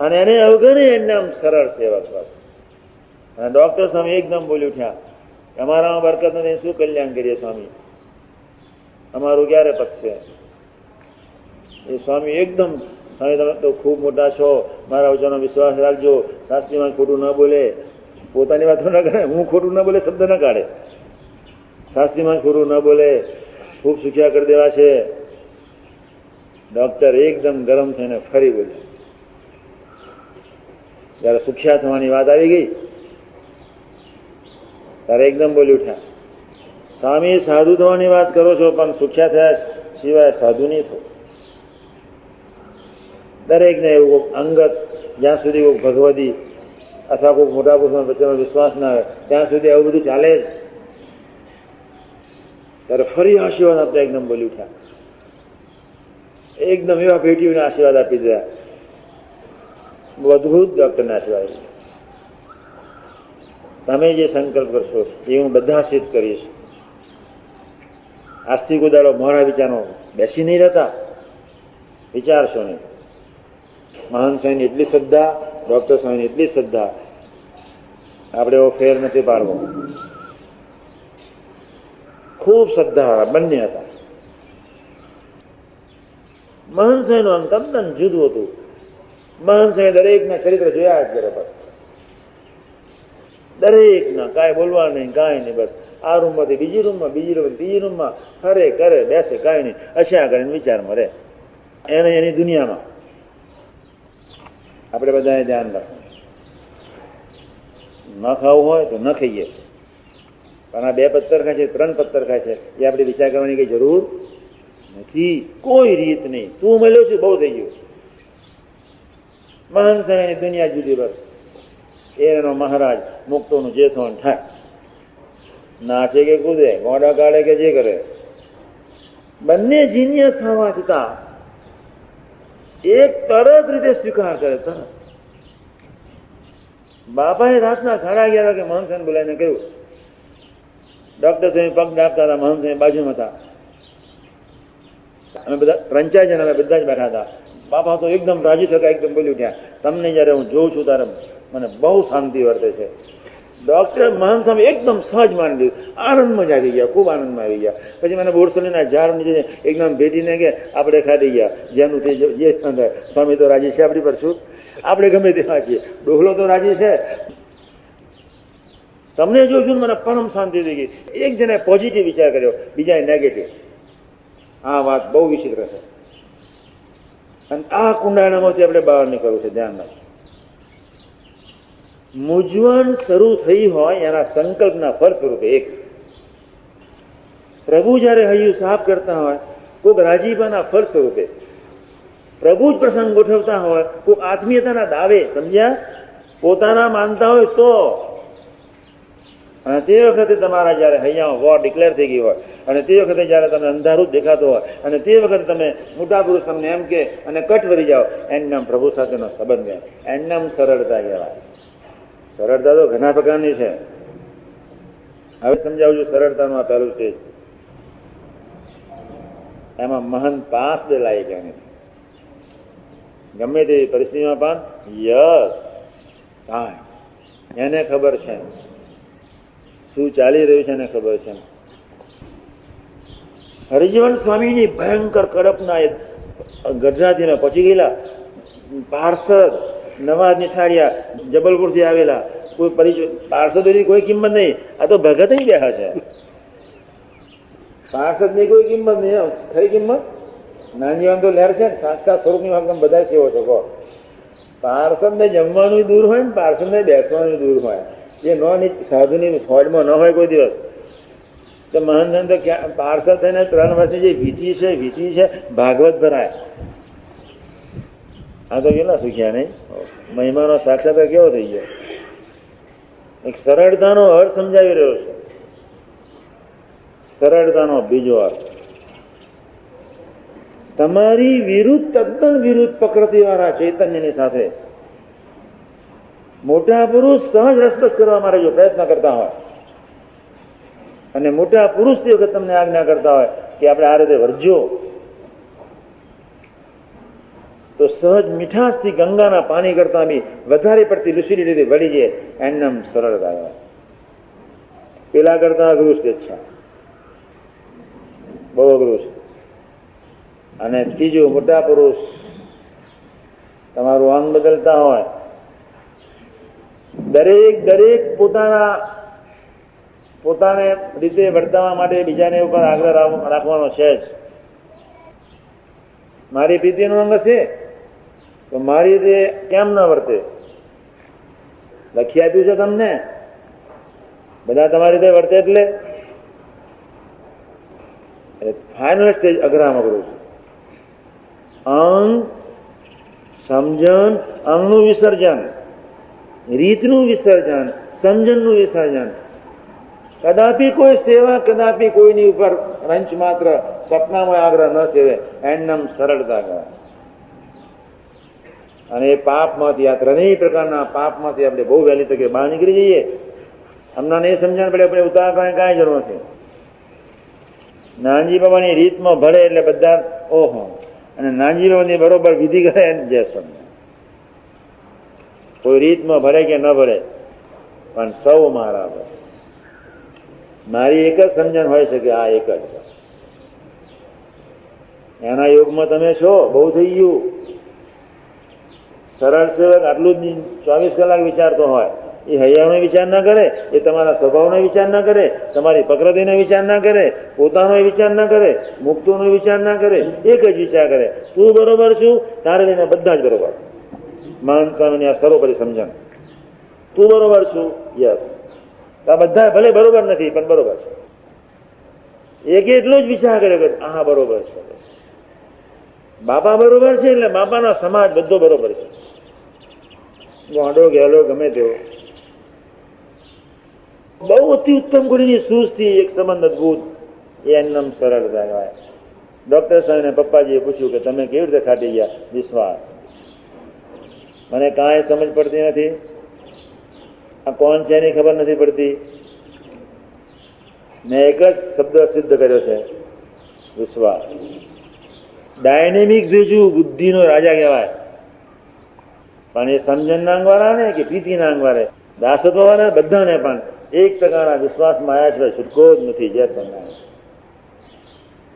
અને એને અવગણે એમને આમ સરળ સેવક બસ. અને ડોક્ટર સ્વામી એકદમ બોલી ઉઠ્યા, અમારામાં બરકત નથી, શું કલ્યાણ કરીએ સ્વામી, અમારું ક્યારે પતશે? એ સ્વામી એકદમ, સ્વામી તમે તો ખૂબ મોટા છો, મારા વચનનો વિશ્વાસ રાખજો, શાસ્ત્રીમાં ખોટું ન બોલે, પોતાની વાતો ન કરે, હું ખોટું ન બોલે શબ્દ ન કાઢે, શાસ્ત્રીમાં ખોટું ન બોલે, ખૂબ સુખ્યા કરી દેવા છે. ડોક્ટર એકદમ ગરમ થઈને ફરી બોલ્યા. જયારે સુખ્યા થવાની વાત આવી ગઈ ત્યારે એકદમ બોલી ઉઠ્યા, સ્વામી સાધુ થવાની વાત કરો છો પણ સુખ્યા થયા સિવાય સાધુ નહીં થો. દરેકને એવું અંગત, જ્યાં સુધી કોઈ ભગવદી અથવા કોઈ મોટા પુરુષનો વચ્ચેનો વિશ્વાસ ના આવે ત્યાં સુધી આવું બધું ચાલે જ. ત્યારે ફરી આશીર્વાદ આપતા એકદમ બોલી ઉઠ્યા, એકદમ એવા પેટીઓને આશીર્વાદ આપી દીધા. અદભુત ડોક્ટરને આશીર્વાદ. તમે જે સંકલ્પ કરશો એ હું બધા સિદ્ધ કરીશ. આસ્તિક ઉદાડો મારા વિચારો બેસી નહીં રહેતા, વિચારશો નહીં. મહાન સ્વામીની એટલી શ્રદ્ધા, ડોક્ટર સ્વામીની એટલી શ્રદ્ધા, આપણે એવો ફેર નથી પાડવો. ખૂબ શ્રદ્ધાવાળા બંને હતા. મહાન સ્વામીનું આમ તદ્દન જુદું હતું. મહાન સ્વામી દરેકના ચરિત્ર જોયા જ કરે, બસ દરેકના કાંઈ બોલવા નહીં, કાંઈ નહીં, બસ આ રૂમમાંથી બીજી રૂમમાં, બીજી રૂમમાંથી ત્રીજી રૂમમાં ફરે કરે બેસે, કાંઈ નહીં, અશ્યા કરીને વિચારમાં રહે એને એની દુનિયામાં. આપણે બધાએ ધ્યાન રાખવું. ન ખાવું હોય તો ન ખાઈએ, પણ આ 2 પત્તર ખાય છે, 3 પત્તર ખાય છે, એ આપણે વિચાર કરવાની કઈ જરૂર નથી. કોઈ રીત નહીં. તું મળ્યો છું બહુ થઈ ગયું. મહાન સમયની દુનિયા જુદી, બસ એનો મહારાજ મુક્તોનું જે થવાનું થાય, નાચે કે કૂદે, ગોડા કાઢે કે જે કરે, બંને જીનિયસ થવા છતાં એક તરત રીતે સ્વીકાર કરે. તરત બાપાએ રાતના 11:30 વાગે મહંત બોલાવીને કહ્યું, ડોક્ટર સાહેબ પગ ડાબતા હતા, મહંત સાહેબ બાજુમાં હતા, અમે બધા 3-4 જણા અમે બધા જ બેઠા હતા. બાપા તો એકદમ રાજી થયા, એકદમ બોલી ઉઠ્યા, તમને જયારે હું જોઉં છું ત્યારે મને બહુ શાંતિ વર્તે છે. ડોક્ટર મહંત સાહેબ એકદમ સહજ માની લીધું, આનંદમાં જ આવી ગયા, ખૂબ આનંદમાં આવી ગયા. પછી મને બોરસલીના ઝાડ નીચે એકદમ ભેટીને કે આપણે ખાધી ગયા, જેનું તે જે સ્વામી તો રાજી છે આપણી પર, શું આપણે ગમે તેવા છીએ, ડોહલો તો રાજી છે. તમને જોઉં છું મને પરમ શાંતિ થઈ ગઈ. એક જણાએ પોઝિટિવ વિચાર કર્યો, બીજાએ નેગેટિવ. આ વાત બહુ વિચિત્ર છે અને આ કુંડાણામાંથી આપણે બહાર નીકળવું છે. ધ્યાન રાખો. મૂંઝવણ શરૂ થઈ હોય એના સંકલ્પના ફળ સ્વરૂપે એક પ્રભુ જયારે હૈયું સાફ કરતા હોય, કોઈક રાજીપાના ફળ સ્વરૂપે પ્રભુ જ પ્રસંગ ગોઠવતા હોય, કોઈક આત્મીયતાના દાવે, સમજ્યા, પોતાના માનતા હોય તો. અને તે વખતે તમારા જયારે હૈયામાં વોર ડિક્લેર થઈ ગઈ હોય અને તે વખતે જયારે તમે અંધારું દેખાતો હોય અને તે વખતે તમે મોટા પુરુષ તમને એમ કે અને કટ વળી જાઓ, એનું નામ પ્રભુ સાથેનો સંબંધ કહેવાય. એનું નામ સરળતા કહેવાય. સરળતા તો ઘણા પ્રકારની છે. હવે સમજાવું છું સરળતાનું આ પહેલું સ્ટેજ. એમાં મહાન પાસ લાયક એને ગમે તેવી પરિસ્થિતિમાં પણ યસ કાંઈ એને ખબર છે શું ચાલી રહ્યું છે, એને ખબર છે. હરિજીવન સ્વામીની ભયંકર કડપના ગજરાતીને પહોંચી ગયેલા પાર્ષદ નવા નિશાળિયા જબલપુરથી આવેલા. કોઈ પરિચય પાર્ષદોની કોઈ કિંમત નહીં, આ તો ભગત બેઠા છે. પાર્ષદની કોઈ કિંમત નહીં, ખરી કિંમત નાની તો લહેર છે ને, સાક્ષાત સ્વરૂપની વાત તમે બધા કેવો છો કહો. પાર્ષદને જમવાનું દૂર હોય ને પાર્ષદને બેસવાનું દૂર હોય. જે સાધુની ફોજમાં ન હોય કોઈ દિવસ તો મહાન તો પાર્ષદ થઈને 3 વર્ષની જે વીતી છે ભાગવત ભરાય. આ તો કેટલા સુખ્યા નહીં, મહિમાનો સાક્ષાત્કાર કેવો થઈ ગયો. એક સરળતાનો અર્થ સમજાવી રહ્યો છે. સરળતાનો બીજો અર્થ તમારી વિરુદ્ધ, તદ્દન વિરુદ્ધ પ્રકૃતિ વાળા ચૈતન્યની સાથે મોટા પુરુષ સહજ રસપ્રસ કરવા માટે જો પ્રયત્ન કરતા હોય અને મોટા પુરુષ તે વખત તમને આજ્ઞા કરતા હોય કે આપણે આ રીતે વર્જો, તો સહજ મીઠાશથી ગંગાના પાણી કરતા બી વધારે પડતી લુસિડિટી વળી જાય. એનું નામ સરળતા આવે. પેલા કરતા અઘરું છે, બહુ અઘરું છે. અને ત્રીજું, મોટા પુરુષ તમારું અંગ બદલતા હોય, દરેક પોતાને રીતે વર્તાવવા માટે બીજાને ઉપર આગ્રહ રાખવાનો છે જ. મારી પ્રીતિનું અંગ છે તો મારી રીતે કેમ ન વર્તે? લખી આપ્યું છે તમને, બધા તમારી રીતે વર્તે એટલે ફાઇનલ સ્ટેજ અઘરામાં અઘરું છે. અંગ, સમજણ, અંગનું વિસર્જન, રીતનું વિસર્જન, સમજણનું વિસર્જન. કદાપી કોઈ સેવા, કદાપી કોઈની ઉપર રંચ માત્ર સપનામાં આગ્રહ ન સેવે, એનું નામ સરળતા કહેવાય. અને એ પાપમાંથી, આ 3 પ્રકારના પાપમાંથી આપણે બહુ વહેલી તકે બહાર નીકળી જઈએ. હમણાં નહીં સમજણ પડે, આપણે ઉતાર કરવાની કાંઈ જરૂર નથી. નાનજી બાબાની રીતમાં ભળે એટલે બધા ઓહો, અને નાનજી બાબાની બરોબર વિધિ કરે એને જે સમજે. કોઈ રીતમાં ભળે કે ન ભળે, પણ સૌ મારા ભળે. મારી એક જ સમજણ હોય છે કે આ એક જ છે. એના યોગમાં તમે છો, બહુ થઈ ગયું. સરળ સેવક આટલું જ 24 કલાક વિચારતો હોય. એ હૈયાનો વિચાર ના કરે, એ તમારા સ્વભાવનો વિચાર ના કરે, તમારી પ્રકૃતિનો વિચાર ના કરે, પોતાનો વિચાર ના કરે, મુક્તોનો વિચાર ના કરે, એક જ વિચાર કરે, તું બરોબર છું, તારે લઈને બધા જ બરોબર. મહાન સ્વામીની આ સર્વોપરી સમજણ, તું બરોબર છું, યસ. આ બધા ભલે બરોબર નથી પણ બરોબર છે. એક એટલો જ વિચાર કરે કે હા બરોબર છે. બાપા બરોબર છે એટલે બાપાનો સમાજ બધો બરોબર છે. ગોંડો ગેલો ગમે તેવો, બહુ અતિ ઉત્તમ ગુણની સૂઝથી એક સંબંધ અદભુત, એનું નામ સરળતા કહેવાય. ડોક્ટર સાહેબને પપ્પાજીએ પૂછ્યું કે તમે કેવી રીતે ખાટી ગયા? વિશ્વાસ. મને કાંઈ સમજ પડતી નથી, આ કોણ છે એની ખબર નથી પડતી. મેં એક જ શબ્દ સિદ્ધ કર્યો છે, વિશ્વાસ. ડાયનેમિક જોજુ બુદ્ધિનો રાજા કહેવાય. પણ એ સમજણના અંગવાળા ને કે પ્રીતિના અંગવાળા, દાસત્વ વાળા બધાને પણ 1% વિશ્વાસમાં આવ્યા છે, છૂટકો જ નથી. જે સમજાય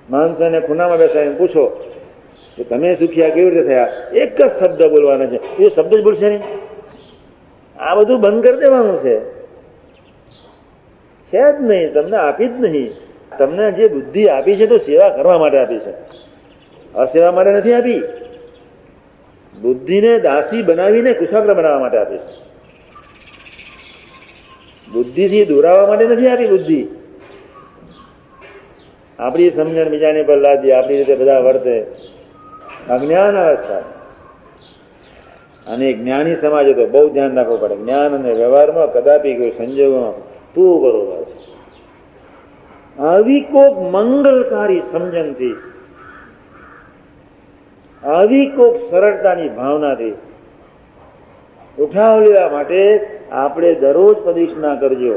માણસોને ખૂણામાં બેસાડીને પૂછો કે તમે સુખિયા કેવી રીતે થયા? એક જ શબ્દ બોલવાનો છે, એ શબ્દ જ બોલશે નહીં. આ બધું બંધ કરી દેવાનું છે જ નહીં, તમને આપી જ નહીં. તમને જે બુદ્ધિ આપી છે તો સેવા કરવા માટે આપી છે, અસેવા માટે નથી આપી. બુદ્ધિને દાસી બનાવીને કુશાગ્ર બનાવવા માટે આપી છે. બુદ્ધિથી દોરાવવા માટે નથી આપી. બુદ્ધિ આપણી સમજણ બીજાની પર લાદી, આપણી રીતે બધા વર્તે, અજ્ઞાન અવસ્થા. અને જ્ઞાની સમાજ તો બહુ ધ્યાન રાખવું પડે. જ્ઞાન અને વ્યવહારમાં કદાપી કોઈ સંજોગોમાં તું બરોબર છે. આવી કોક મંગલકારી સમજણથી, આવી કોક સરળતાની ભાવનાથી ઉઠાવ લેવા માટે આપણે દરરોજ પ્રદક્ષિણા કરજો.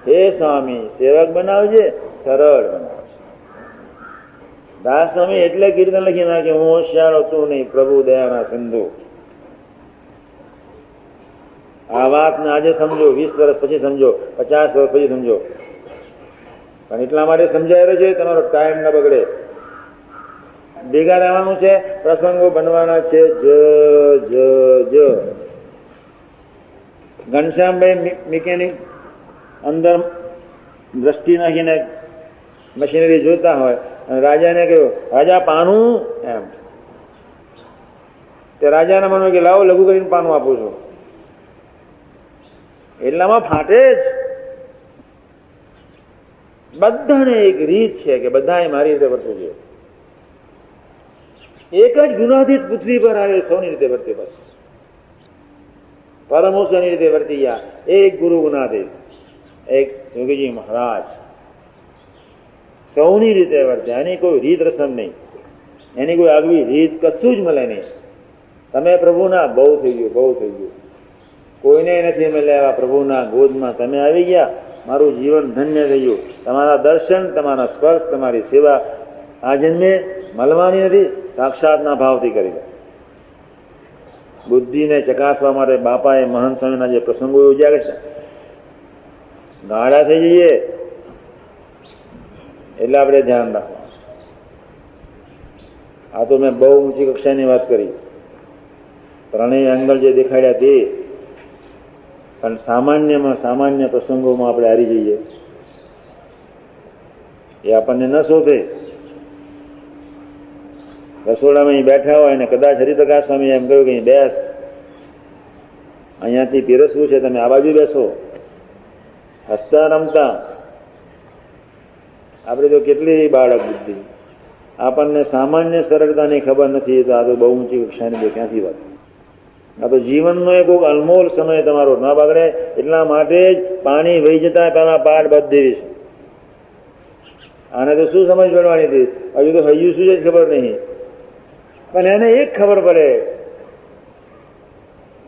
હે સ્વામી સેવક બનાવજે, સરળ બનાવજે. દાસ સ્વામી એટલે કીર્તન લખી નાખે, હું હોશિયાર હતું નહીં, પ્રભુ દયાના સિંધુ. આ વાતને આજે સમજો, 20 વર્ષ પછી સમજો, 50 વર્ષ પછી સમજો, પણ એટલા માટે સમજાય રહ્યો છે તમારો ટાઈમ ન બગડે. ભેગા રહેવાનું છે, પ્રસંગો બનવાના છે. જ જ જ ઘનશ્યામભાઈ મિકેનિક અંદર દ્રષ્ટિ નાખીને મશીનરી જોતા હોય અને રાજાને કહ્યું, રાજા પાનું, એમ તે રાજાને માનો કે લાવો લઘુ કરીને પાનું આપું છું. એટલામાં ફાટે જ. બધાને એક રીત છે કે બધાએ મારી રીતે વર્તવું જોઈએ. એક જ ગુનાથી પૃથ્વી પર આવે, સૌની રીતે વર્તે. બસ પરમહંસોની રીતે વર્તી ગયા. એક ગુરુ ગુનાથી, એક યોગીજી મહારાજ સૌની રીતે વર્તે. એની કોઈ રીત રસમ નહીં, એની કોઈ આગવી રીત કશું જ મળે નહીં. તમે પ્રભુના, બહુ થઈ ગયું, બહુ થઈ ગયું. કોઈને નથી મળ્યા પ્રભુના ગોદમાં તમે આવી ગયા, મારું જીવન ધન્ય થયું. તમારા દર્શન, તમારા સ્પર્શ, તમારી સેવા આ જન્મે મળવાની નથી, સાક્ષાતના ભાવથી કરી. બુદ્ધિને ચકાસવા માટે બાપાએ મહંત સ્વામીના જે પ્રસંગો યોજ્યા છે, ગાળા થઈ જઈએ એટલે આપણે ધ્યાન રાખવાનું. આ તો મેં બહુ ઊંચી કક્ષાની વાત કરી, ત્રણેય એંગલ જે દેખાડ્યા તે. પણ સામાન્યમાં સામાન્ય પ્રસંગોમાં આપણે હારી જઈએ, એ આપણને ન શોધે. રસોડામાં અહીં બેઠા હોય અને કદાચ હરિપ્રકાશ સ્વામી એમ કહ્યું કે અહીં બેસ, અહીંયાથી પીરસવું છે, તમે આ બાજુ બેસો. હસતા રમતા આપણે તો કેટલી બાળક બુદ્ધિ, આપણને સામાન્ય સરળતાની ખબર નથી. તો આ તો બહુ ઊંચી કક્ષાની ક્યાંથી વાત. આ તો જીવનનો એક અનમોલ સમય તમારો ન બગડે એટલા માટે જ પાણી વહી જતા પહેલા પાઠ બાંધી દેવી છે. આને તો શું સમજ પડવાની હતી, હજુ તો હૈયું શું જ ખબર નહીં. પણ એને એક ખબર પડે,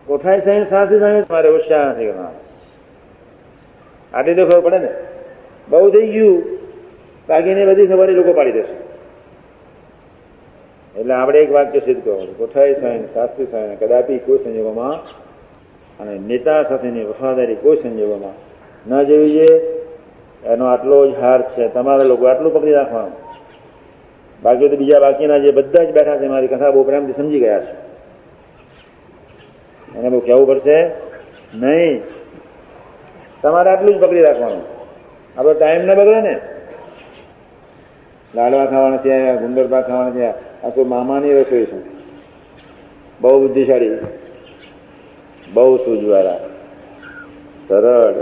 કોઠાઈ સાહેબ સાસી સાહેબ મારે હોશિયાર નથી કરવાના. આટલી તો ખબર પડે ને. બહુ થઈ ગયું, બાકીની બધી ખબર એ લોકો પાડી દેશે. એટલે આપણે એક વાક્ય સિદ્ધ કરવું, કોઠારી સાહેબ શાસ્ત્રી સાહેબ કદાપી કોઈ સંજોગોમાં અને નેતા સાથેની વફાદારી કોઈ સંજોગોમાં ન જેવી છે. એનો આટલો જ હાર છે. તમારા લોકો આટલું પકડી રાખવાનું. બાકી તો બીજા બાકીના જે બધા જ બેઠા છે મારી કથા બહુ પ્રેમથી સમજી ગયા છે, એને બહુ કહેવું પડશે નહીં. તમારે આટલું જ પકડી રાખવાનું. આપણો ટાઈમ ન બગડે ને. લાડવા ખાવા નથી આવ્યા, ગુંદરપા ખાવા નથી આવ્યા. આ તો મામાની રસોઈ છે. બહુ બુદ્ધિશાળી, બહુ સૂઝવાળા, સરળ.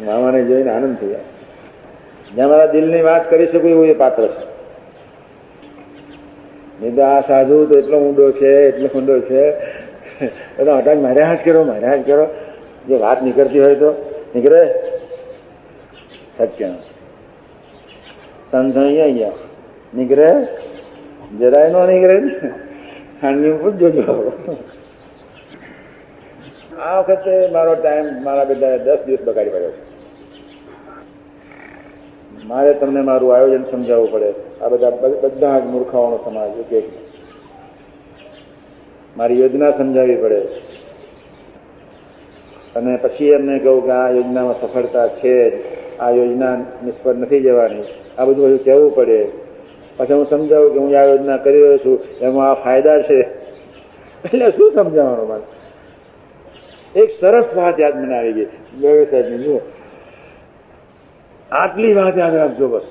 મામાને જોઈને આનંદ થઈ જાય. જ્યાં મારા દિલની વાત કરી શકું એવું એ પાત્ર છે. નહીં તો આ સાધુ તો એટલો ઊંડો છે, એટલો ઊંડો છે. બધા હટાવી માર્યા જ કરો, માર્યા જ કરો. જે વાત નીકળતી હોય તો નીકળે. સત્ય સંત અહીંયા નીકળે, જરાય નો નીકળે. ખાંડની ઉપર જોજો. આ વખતે મારો ટાઈમ મારા બધા 10 દિવસ બગાડી પડ્યો છે. મારે તમને મારું આયોજન સમજાવવું પડે. આ બધા જ મૂર્ખાઓનો સમાજ એક મારી યોજના સમજાવવી પડે અને પછી એમને કહું કે આ યોજનામાં સફળતા છે, આ યોજના નિષ્ફળ નથી જવાની. આ બધું બધું કહેવું પડે. પછી હું સમજાવું કે હું આ યોજના કરી રહ્યો છું, એમાં આ ફાયદા છે. એટલે શું સમજાવવાનું? મારે એક સરસ વાત યાદ મને આવી ગઈ. સાહેબની જુઓ, આટલી વાત યાદ રાખજો બસ.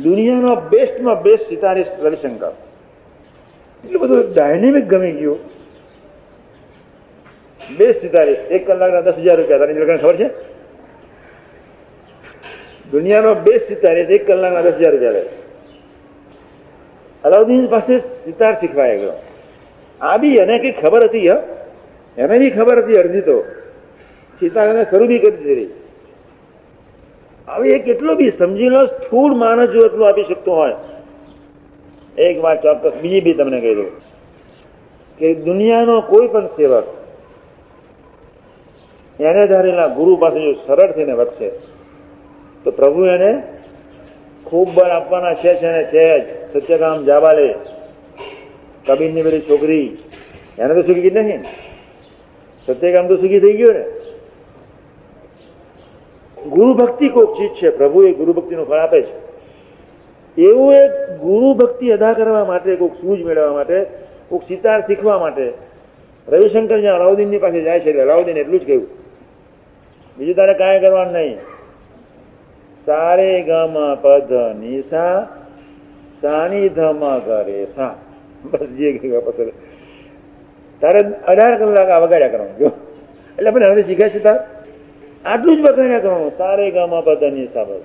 દુનિયાનો બેસ્ટમાં બેસ્ટ સિતારિસ્ટ રવિશંકર. એટલું બધું ડાયનેમિક ગમી ગયું. બેસ્ટ સિતારિસ્ટ, 1 કલાકના 10,000 રૂપિયા. તારી ખબર છે? દુનિયાનો બેસ્ટ સિતારિસ્ટ 1 કલાકના 10,000 રૂપિયા લે. અલાઉદ્દીન પાસે સિતાર શીખવાય ગયો. આ બી એને કઈ ખબર હતી, એને બી ખબર હતી અડધી તો. સિતાર એને શરૂ બી કરી દીધી. હવે એ કેટલો બી સમજી લો, સ્થૂળ માણસ જો એટલું આપી શકતો હોય. એક વાત ચોક્કસ બીજી બી તમને કહી દઉં કે દુનિયાનો કોઈ પણ સેવક એને ધારેલા ગુરુ પાસે જો સરળ થઈને વધશે તો પ્રભુ એને ખૂબ બળ આપવાના છે અને છે જ. સત્યકામ જાબાલે, કબીરની પેલી છોકરી, એને તો સુખી નથી ને, સત્યકામ તો સુખી થઈ ગયો ને. ગુરુ ભક્તિ કોઈક ચીજ છે, પ્રભુ એ ગુરુ ભક્તિનું ફળ આપે છે. એવું એક ગુરુ ભક્તિ અદા કરવા માટે, કોઈક સૂઝ મેળવવા માટે, કોઈક સિતાર શીખવા માટે રવિશંકર જ્યાં અલાઉદ્દીનની પાસે જાય છે એટલે અલાઉદ્દીન એટલું જ કહ્યું, બીજું તારે કાંઈ કરવાનું નહીં. સારે ગમ પદ નિશા સાની ધમ કરે સા, બસ જે કહ્યું પછી તારે 18 કલાક આ વગાડ્યા કરવાનું. જો એટલે આપણે હવે શીખ્યા છે તાર આટલું જ વગાડ્યા કરવાનું. સારે ગમ પદ નિશા, બસ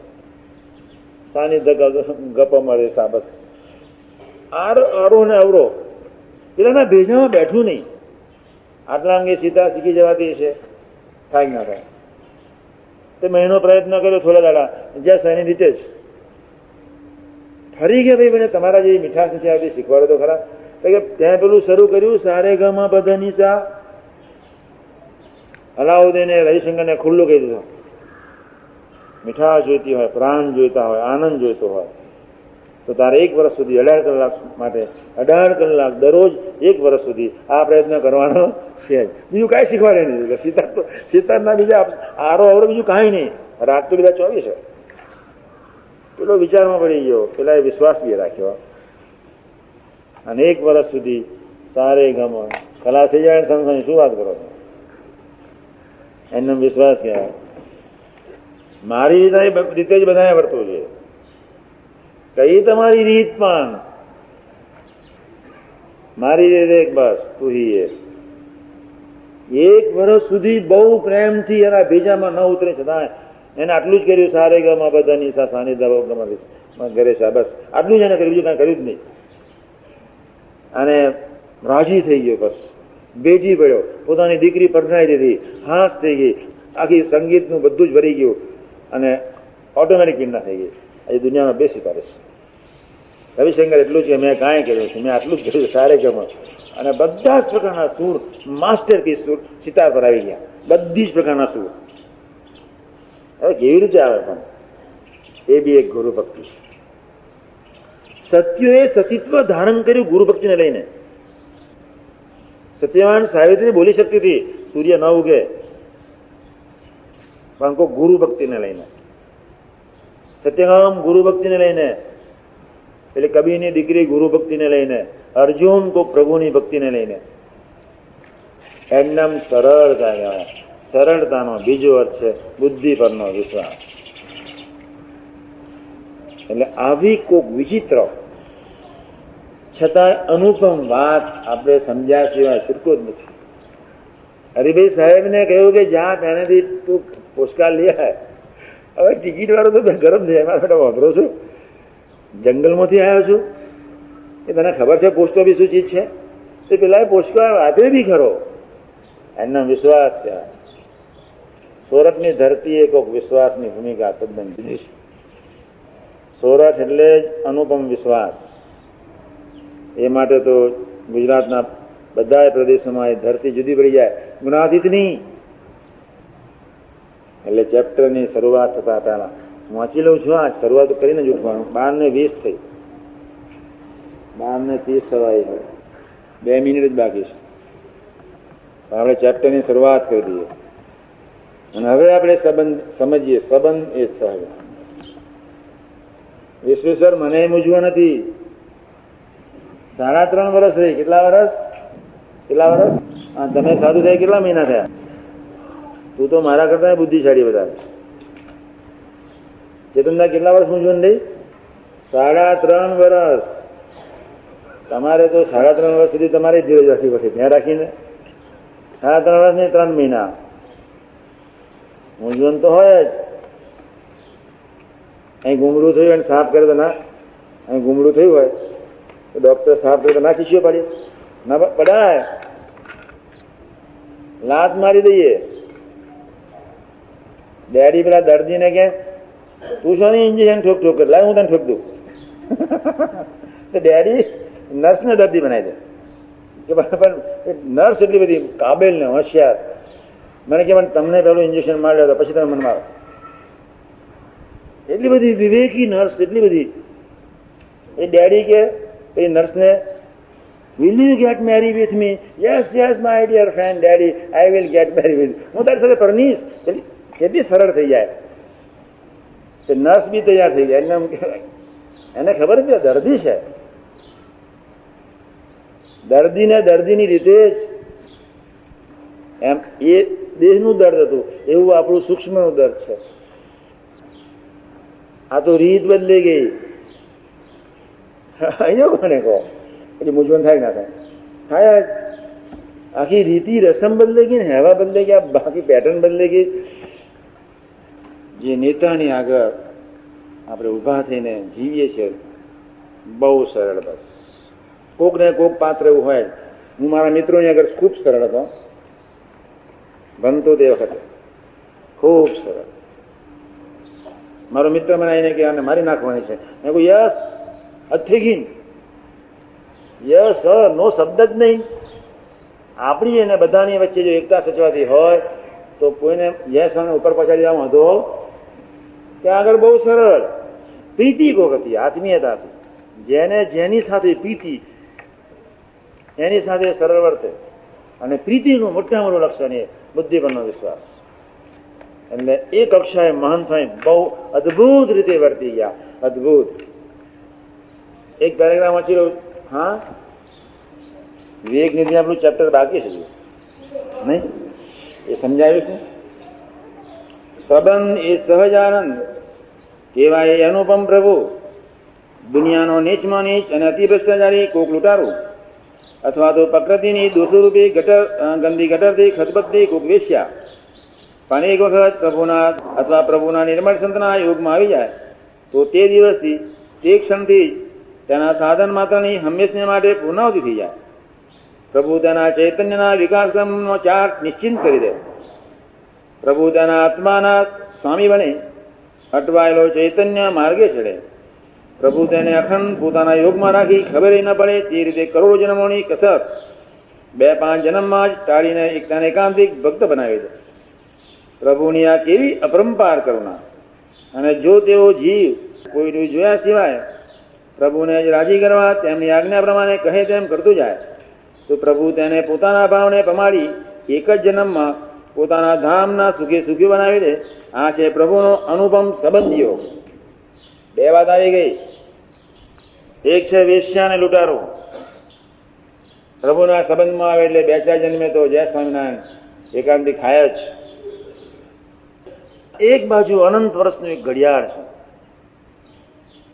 સાની ગપ મળે સા, બસ આરો ને અવરો પેલાના ભેજામાં બેઠું નહીં. આટલા અંગે સીતા શીખી જવાતી છે, થાય ના થાય. તે મહિનો પ્રયત્ન કર્યો, થોડા દાડા જ્યાં સની રીતે જ ફરી ગયા. ભાઈ મને તમારા જેવી મીઠાશ નથી આવતી, શીખવાડો તો ખરા. કે ત્યાં પેલું શરૂ કર્યું સારે ગમાં બધાની ચા. અલાઉદ્દીને રવિશંકરને ખુલ્લું કહી દીધું, મીઠાશ જોઈતી હોય, પ્રાણ જોઈતા હોય, આનંદ જોઈતો હોય તો તારે 1 વર્ષ સુધી 18 કલાક માટે 18 કલાક દરરોજ 1 વર્ષ સુધી આ પ્રયત્ન કરવાનો છે. બીજું કાંઈ શીખવાડે નહીં. સિતારના બીજા આરો અવરો બીજું કાંઈ નહીં. રાત તો બધા 24 છે. પેલો વિચારમાં પડી ગયો, પેલા વિશ્વાસ બી રાખ્યો અને 1 વર્ષ સુધી સારે ગમો ખલાસ થઈ જાય. સંસ્થાની શું વાત કરો છો? એનો વિશ્વાસ કહેવાય. મારી રીતે જ બધાએ વર્તવું જોઈએ. કઈ તમારી રીત પણ મારી રીતે બસ તું હી એ. 1 વર્ષ સુધી બહુ પ્રેમથી એના ભેજામાં ન ઉતરે છતાં એને આટલું જ કર્યું. સારે ગમાં બધાની સાની દવા ઘરે છે, બસ આટલું જ એને કર્યું, બીજું કાંઈ કર્યું જ નહીં. અને રાજી થઈ ગયો, બસ બેઠી પડ્યો. પોતાની દીકરી પરણાઈ દીધી, હાશ થઈ ગઈ, આખી સંગીતનું બધું જ ભરી ગયું અને ઓટોમેટિક પિંડા થઈ ગઈ. આજે દુનિયામાં 2 સિતારે છે. રવિશંકર એટલું છે મેં કાંઈ કર્યું છે, મેં આટલું જ કર્યું સારે ગમો. અને બધા જ પ્રકારના સૂર, માસ્ટર પીસ સૂર સિતાર પર આવી ગયા. બધી જ પ્રકારના સૂર. હવે કેવી રીતે આવે પણ એ બી એક ગુરુ ભક્તિ. સત્યોએ સતીત્વ ધારણ કર્યું ગુરુ ભક્તિને લઈને. સત્યવાન સાવિત્રી બોલી શકતી હતી સૂર્ય ન ઉગે, પણ કોઈ ગુરુ ભક્તિને લઈને. સત્યકામ ગુરુ ભક્તિને લઈને, એટલે કબીરની દીકરી ગુરુ ભક્તિને લઈને, અર્જુન કોઈ પ્રભુની ભક્તિને લઈને. એમનામ સરળતા કહેવાય. સરળતાનો બીજો અર્થ છે બુદ્ધિ પરનો વિશ્વાસ. એટલે આવી કોઈક વિચિત્ર છતાં અનુપમ વાત આપણે સમજ્યા સિવાય છૂટકો જ નથી. હરિભાઈ સાહેબને કહ્યું કે જ્યાં તેનાથી તું પુરસ્કાર લઈ આવે. હવે ટિકિટ વાળો તો ગરમ છે, એમાં બેટા વાપરો છું, જંગલમાંથી આવ્યો છું, એ તને ખબર છે પોસ્ટ ઓફિસ શું ચીજ છે? તો પેલા એ પુરસ્કાર આપ્યો બી ખરો. એમનો વિશ્વાસ છે. સોરઠની ધરતી એ કોઈક વિશ્વાસની ભૂમિકા તદ્દન જુદી છે. સોરઠ એટલે જ અનુપમ વિશ્વાસ. એ માટે તો ગુજરાતના બધા પ્રદેશોમાં એ ધરતી જુદી પડી જાય. ગુનાતીતની એટલે ચેપ્ટરની શરૂઆત થતા પહેલા વાંચી લઉં છું. આ શરૂઆત કરીને જ ઉઠવાનું. 12:20 થઈ, 12:30 થવાય હવે 2 મિનિટ જ બાકી છે. આપણે ચેપ્ટરની શરૂઆત કરી દઈએ અને હવે આપણે સંબંધ સમજીએ. સંબંધ એ સહજ. વિશ્વેશ્વર મને મૂંઝવણ નથી. 3.5 વર્ષ રહી. કેટલા વર્ષ? હા, તમે સાધુ થાય કેટલા મહિના થયા? તું તો મારા કરતા બુદ્ધિશાળી બધા. ચેતનદા કેટલા વર્ષ મૂંઝવણ રહી? 3.5 વર્ષ. તમારે તો 3.5 વર્ષ સુધી તમારે ધીરજ રાખવી પડશે. ધ્યાન રાખીને 3.5 વર્ષ ને 3 મહિના મૂંઝવણ તો હોય જ. અહીં ગુમડું થયું અને સાફ કરે તો ના, અહીં ગુમડું થયું હોય તો ડોક્ટર સાફ કરે તો ના શીશીઓ પાડીએ? ના પડાય. લાત મારી દઈએ. ડેડી પેલા દર્દીને કે તું શું ઇન્જેક્શન ઠોક ઠોક કર, લાવ હું તને ઠોક દઉં. તો ડેડી નર્સને દર્દી બનાવી દે કે બરાબર. નર્સ એટલી બધી કાબેલ ને હોશિયાર મને કે તમને પેલું ઇન્જેક્શન મારી લો પછી તમે મને મારો. એટલી બધી વિવેકી નર્સ, એટલી બધી. એ ડેડી કે એ નર્સને, will you get married with me? Yes, yes, my dear friend, daddy, I will get married with you. હું તારી સાથે પરણીશ. કેટલી સરળ થઈ જાય. નર્સ બી તૈયાર થઈ જાય. એને ખબર છે દર્દી છે, દર્દીને દર્દીની રીતે જ એમ એ દેહનું દર્દ હતું એવું આપણું સૂક્ષ્મનું દર્દ છે. આ તો રીત બદલી ગઈ. અહીંયા કોને કહો પછી મૂંઝવણ થાય ના થાય? થાય જ. આખી રીતિ રસમ બદલાઈ ગઈ ને, હેવા બદલાઈ ગયા, બાકી પેટર્ન બદલાઈ ગઈ. જે નેતાની આગળ આપણે ઊભા થઈને જીવીએ છીએ બહુ સરળ. બસ કોક ને કોક પાત્ર એવું હોય. હું મારા મિત્રોની આગળ ખૂબ સરળ હતો, ભણતો તે વખતે ખૂબ સરળ. મારો મિત્ર મને આવીને કે આને મારી નાખવાની છે. મેં કહ્યું યસ અથિગીન, યસ નો શબ્દ જ નહીં. આપણી અને બધાની વચ્ચે જો એકતા સચવાતી હોય તો કોઈને યસ અને ઉપર પછાડી જવા વાંધો ત્યાં આગળ બહુ સરળ. પ્રીતિ કોક હતી, આત્મીયતા હતી. જેને જેની સાથે પ્રીતિ એની સાથે સરળ વર્તે. અને પ્રીતિનું મોટા મોટું લક્ષણ એ બુદ્ધિ પરનો વિશ્વાસ. એટલે એ કક્ષાએ મહાન સ્વામી બહુ અદભુત રીતે વર્તી ગયા. અદભુત. એક પેરેગ્રાફ વાંચી રહ્યું. હા, વિવેક નિધિ આપણું ચેપ્ટર બાકી છે નહીં, એ સમજાવ્યું છે. સંબંધ એ સહજ આનંદ કહેવાય એ અનુપમ પ્રભુ. દુનિયાનો નીચમાં નીચ અને અતિ ભ્રષ્ટાચારી કોક લૂંટારું, અથવા તો પ્રકૃતિની દોષોરૂપી ગંદી ગટરથી ખતબતથી કોક વેશ્યા. પણ એક વખત પ્રભુના અથવા પ્રભુના નિર્મળ સંતના યોગમાં આવી જાય તો તે દિવસથી તે ક્ષણથી તેના સાધન માત્રની હંમેશને માટે પૂર્ણાવતિ થઈ જાય. પ્રભુ તેના ચૈતન્યના વિકાસક્રમનો ચાર્ટ નિશ્ચિત કરી દે. પ્રભુ તેના આત્માના સ્વામી બને અટવાયેલો ચૈતન્ય માર્ગે ચડે. પ્રભુ તેને અખંડ પોતાના યોગમાં રાખી ખબર ન પડે તે રીતે કરોડો જન્મોની કસરત 2-5 જન્મમાં જ ટાળીને એકતાને એકાંતિક ભક્ત બનાવી દે. પ્રભુની આ કેવી અપરંપાર કરુણા! અને જો તેઓ જીવ કોઈનું જોયા સિવાય પ્રભુને જ રાજી કરવા તેમની આજ્ઞા પ્રમાણે કહે તેમ કરતું જાય તો પ્રભુ તેને પોતાના ભાવને પમાડી એક જ જન્મમાં પોતાના ધામના સુખે સુખી બનાવી દે. આ છે પ્રભુનો અનુપમ સંબંધ યોગ. 2 વાત આવી ગઈ. એક છે વેશ્યા અને લૂંટારો. પ્રભુના સંબંધમાં આવે એટલે 2-4 જન્મે તો જય સ્વામિનારાયણ એકાંતિક ખાય જ. એક બાજુ અનંત વર્ષનું એક ઘડિયાળ છે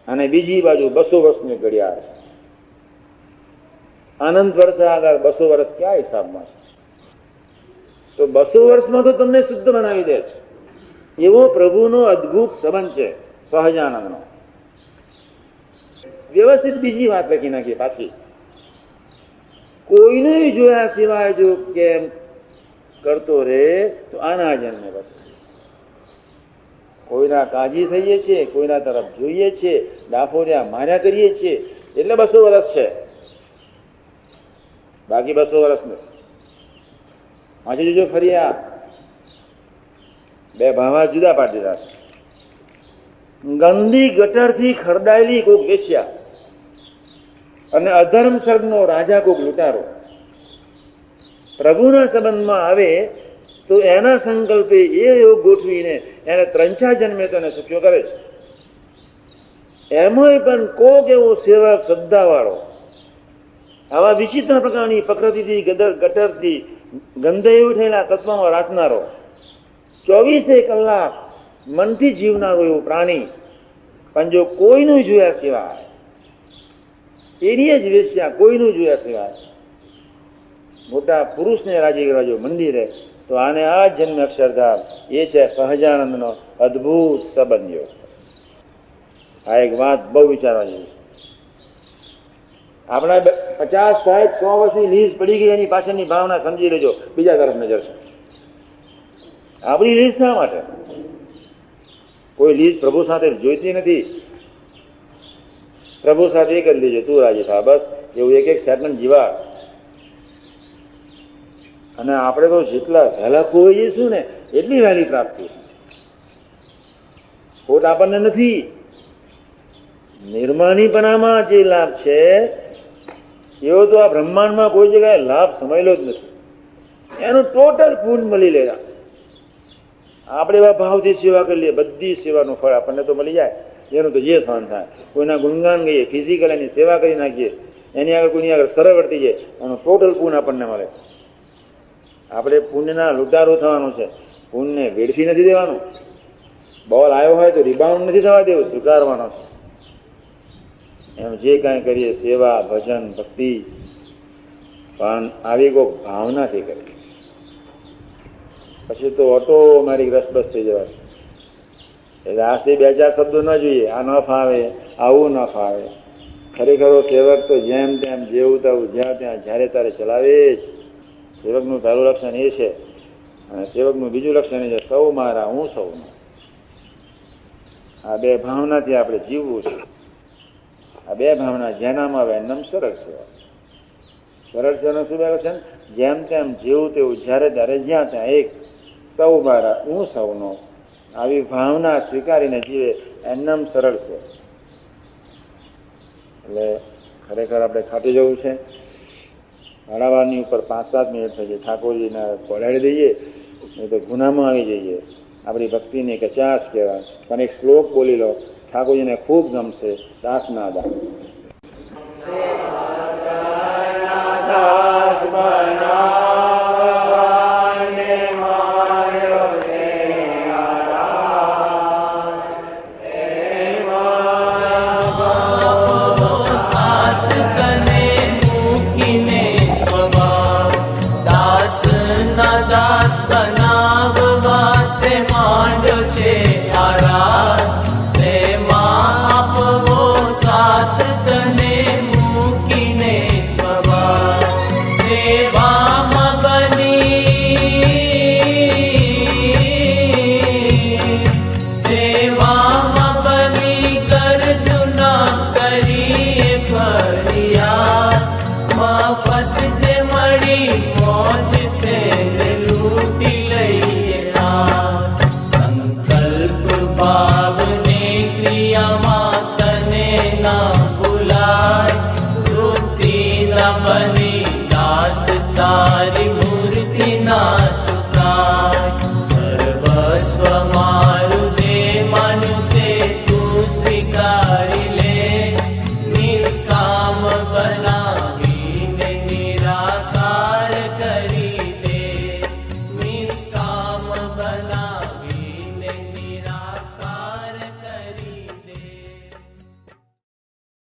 અને બીજી બાજુ 200 વર્ષનું એક ઘડિયાળ છે. અનંત વર્ષ આગળ 200 વર્ષ ક્યાં હિસાબમાં છે? તો 200 વર્ષમાં તો તમને શુદ્ધ બનાવી દે છે. એવો પ્રભુનો અદભુત સંબંધ છે સહજાનંદનો. વ્યવસ્થિત બીજી વાત લખી નાખી પાછી. કોઈને જોયા સિવાય જો કેમ કરતો રે તો આના જન્મે બસ. કોઈના કાજી થઈએ છીએ, કોઈના તરફ જોઈએ છીએ, ડાફોરિયા માર્યા કરીએ છીએ એટલે 200 વર્ષ છે. બાકી 200 વર્ષ નથી. વાંચી જોજો ફરી. આ 2 ભાવા જુદા પાડી દીધા છે. ગંદી ગટરથી ખરડાયેલી કોક વેશ્યા અને અધર્મ સર્ગનો રાજા કોક લૂંટારો પ્રભુના સંબંધમાં આવે તો એના સંકલ્પે એ યોગ ગોઠવીને એને 3-4 જન્મે તેને સુખ્યો કરે છે. એમાંય પણ કોક એવો સેવક શ્રદ્ધાવાળો આવા વિચિત્ર પ્રકારની પ્રકૃતિથી ગટરથી ગંધાઈ ઉઠેલા તત્વમાં રાખનારો 24 કલાક મનથી જીવનારો એવો પ્રાણી પણ જો કોઈનું જોયા સિવાય એની જ વેશ્યા કોઈનું જોયા સિવાય મોટા પુરુષને રાજી કરવા જો મંદિરે તો આને આ જન્મ અક્ષરધામ એ છે સહજાનંદનો અદભુત સંબંધ યોગ. આ એક વાત બહુ વિચારવા જેવી. આપણા 50-60-100 વર્ષની લીઝ પડી ગઈ એની પાછળની ભાવના સમજી લેજો. બીજા તરફ નજર છે. આપણી લીઝ શા માટે? કોઈ લીઝ પ્રભુ સાથે જોઈતી નથી. પ્રભુ સાથે એ કરી લેજો તું રાજી થા બસ. એવું એક સેકન્ડ જીવા અને આપણે તો જેટલા વહેલા ખોઈએ છું ને એટલી વહેલી પ્રાપ્તિ. ખોટ આપણને નથી. નિર્માણીપણામાં જે લાભ છે એવો તો આ બ્રહ્માંડમાં કોઈ જગ્યાએ લાભ સમયેલો જ નથી. એનું ટોટલ પૂર્ણ મળી લેવા. આપણે એવા ભાવથી સેવા કરી લઈએ, બધી સેવાનું ફળ આપણને તો મળી જાય. એનું તો જે સહન થાય. કોઈના ગુણગાન ગઈએ, ફિઝિકલ એની સેવા કરી નાખીએ, એની આગળ કોઈની આગળ સરળ વર્તી જાય, એનું ટોટલ પૂર્ણ આપણને મળે. આપણે પુણ્યના લૂંટારો થવાનું છે. પુણ્યને વેડફી નથી દેવાનું. બોલ આવ્યો હોય તો રિબાઉન્ડ નથી થવા દેવું, સ્વીકારવાનો છે. એમ જે કાંઈ કરીએ સેવા, ભજન, ભક્તિ, પણ આવી કોઈ ભાવનાથી કરીએ. પછી તો ઓટોમેટિક રસબસ થઈ જવાય. એટલે આજથી બે ચાર શબ્દો ન જોઈએ, આ ન ફાવે, આવું ન ફાવે. ખરેખર સેવક તો જેમ તેમ જેવું તેવું જ્યાં ત્યાં જ્યારે ત્યારે ચલાવે જ. સેવકનું પહેલું લક્ષણ એ છે. અને સેવકનું બીજું લક્ષણ એ છે સૌ મારા, હું સૌનો. આ બે ભાવનાથી આપણે જીવવું છે. આ બે ભાવના જેનામાં આવે એમ સરળ સેવા. સરળ સેવાનું શું લક્ષણ? જેમ તેમ જેવું તેવું જ્યારે ત્યારે જ્યાં ત્યાં એક. સૌ મારા, હું સૌનો. આવી ભાવના સ્વીકારીને જીવે એમનામ સરળ છે. એટલે ખરેખર આપણે ખાટી જવું છે. 12:30 ઉપર 5-7 મિનિટ થઈ જાય. ઠાકોરજીને પહોંચાડી દઈએ નહીં તો ગુનામાં આવી જઈએ. આપણી ભક્તિની કચાશ કહેવાય. પણ એક શ્લોક બોલી લો, ઠાકોરજીને ખૂબ ગમશે. દાસના દાસ સંકલ્પ ભાવને ક્રિયામાં તને ના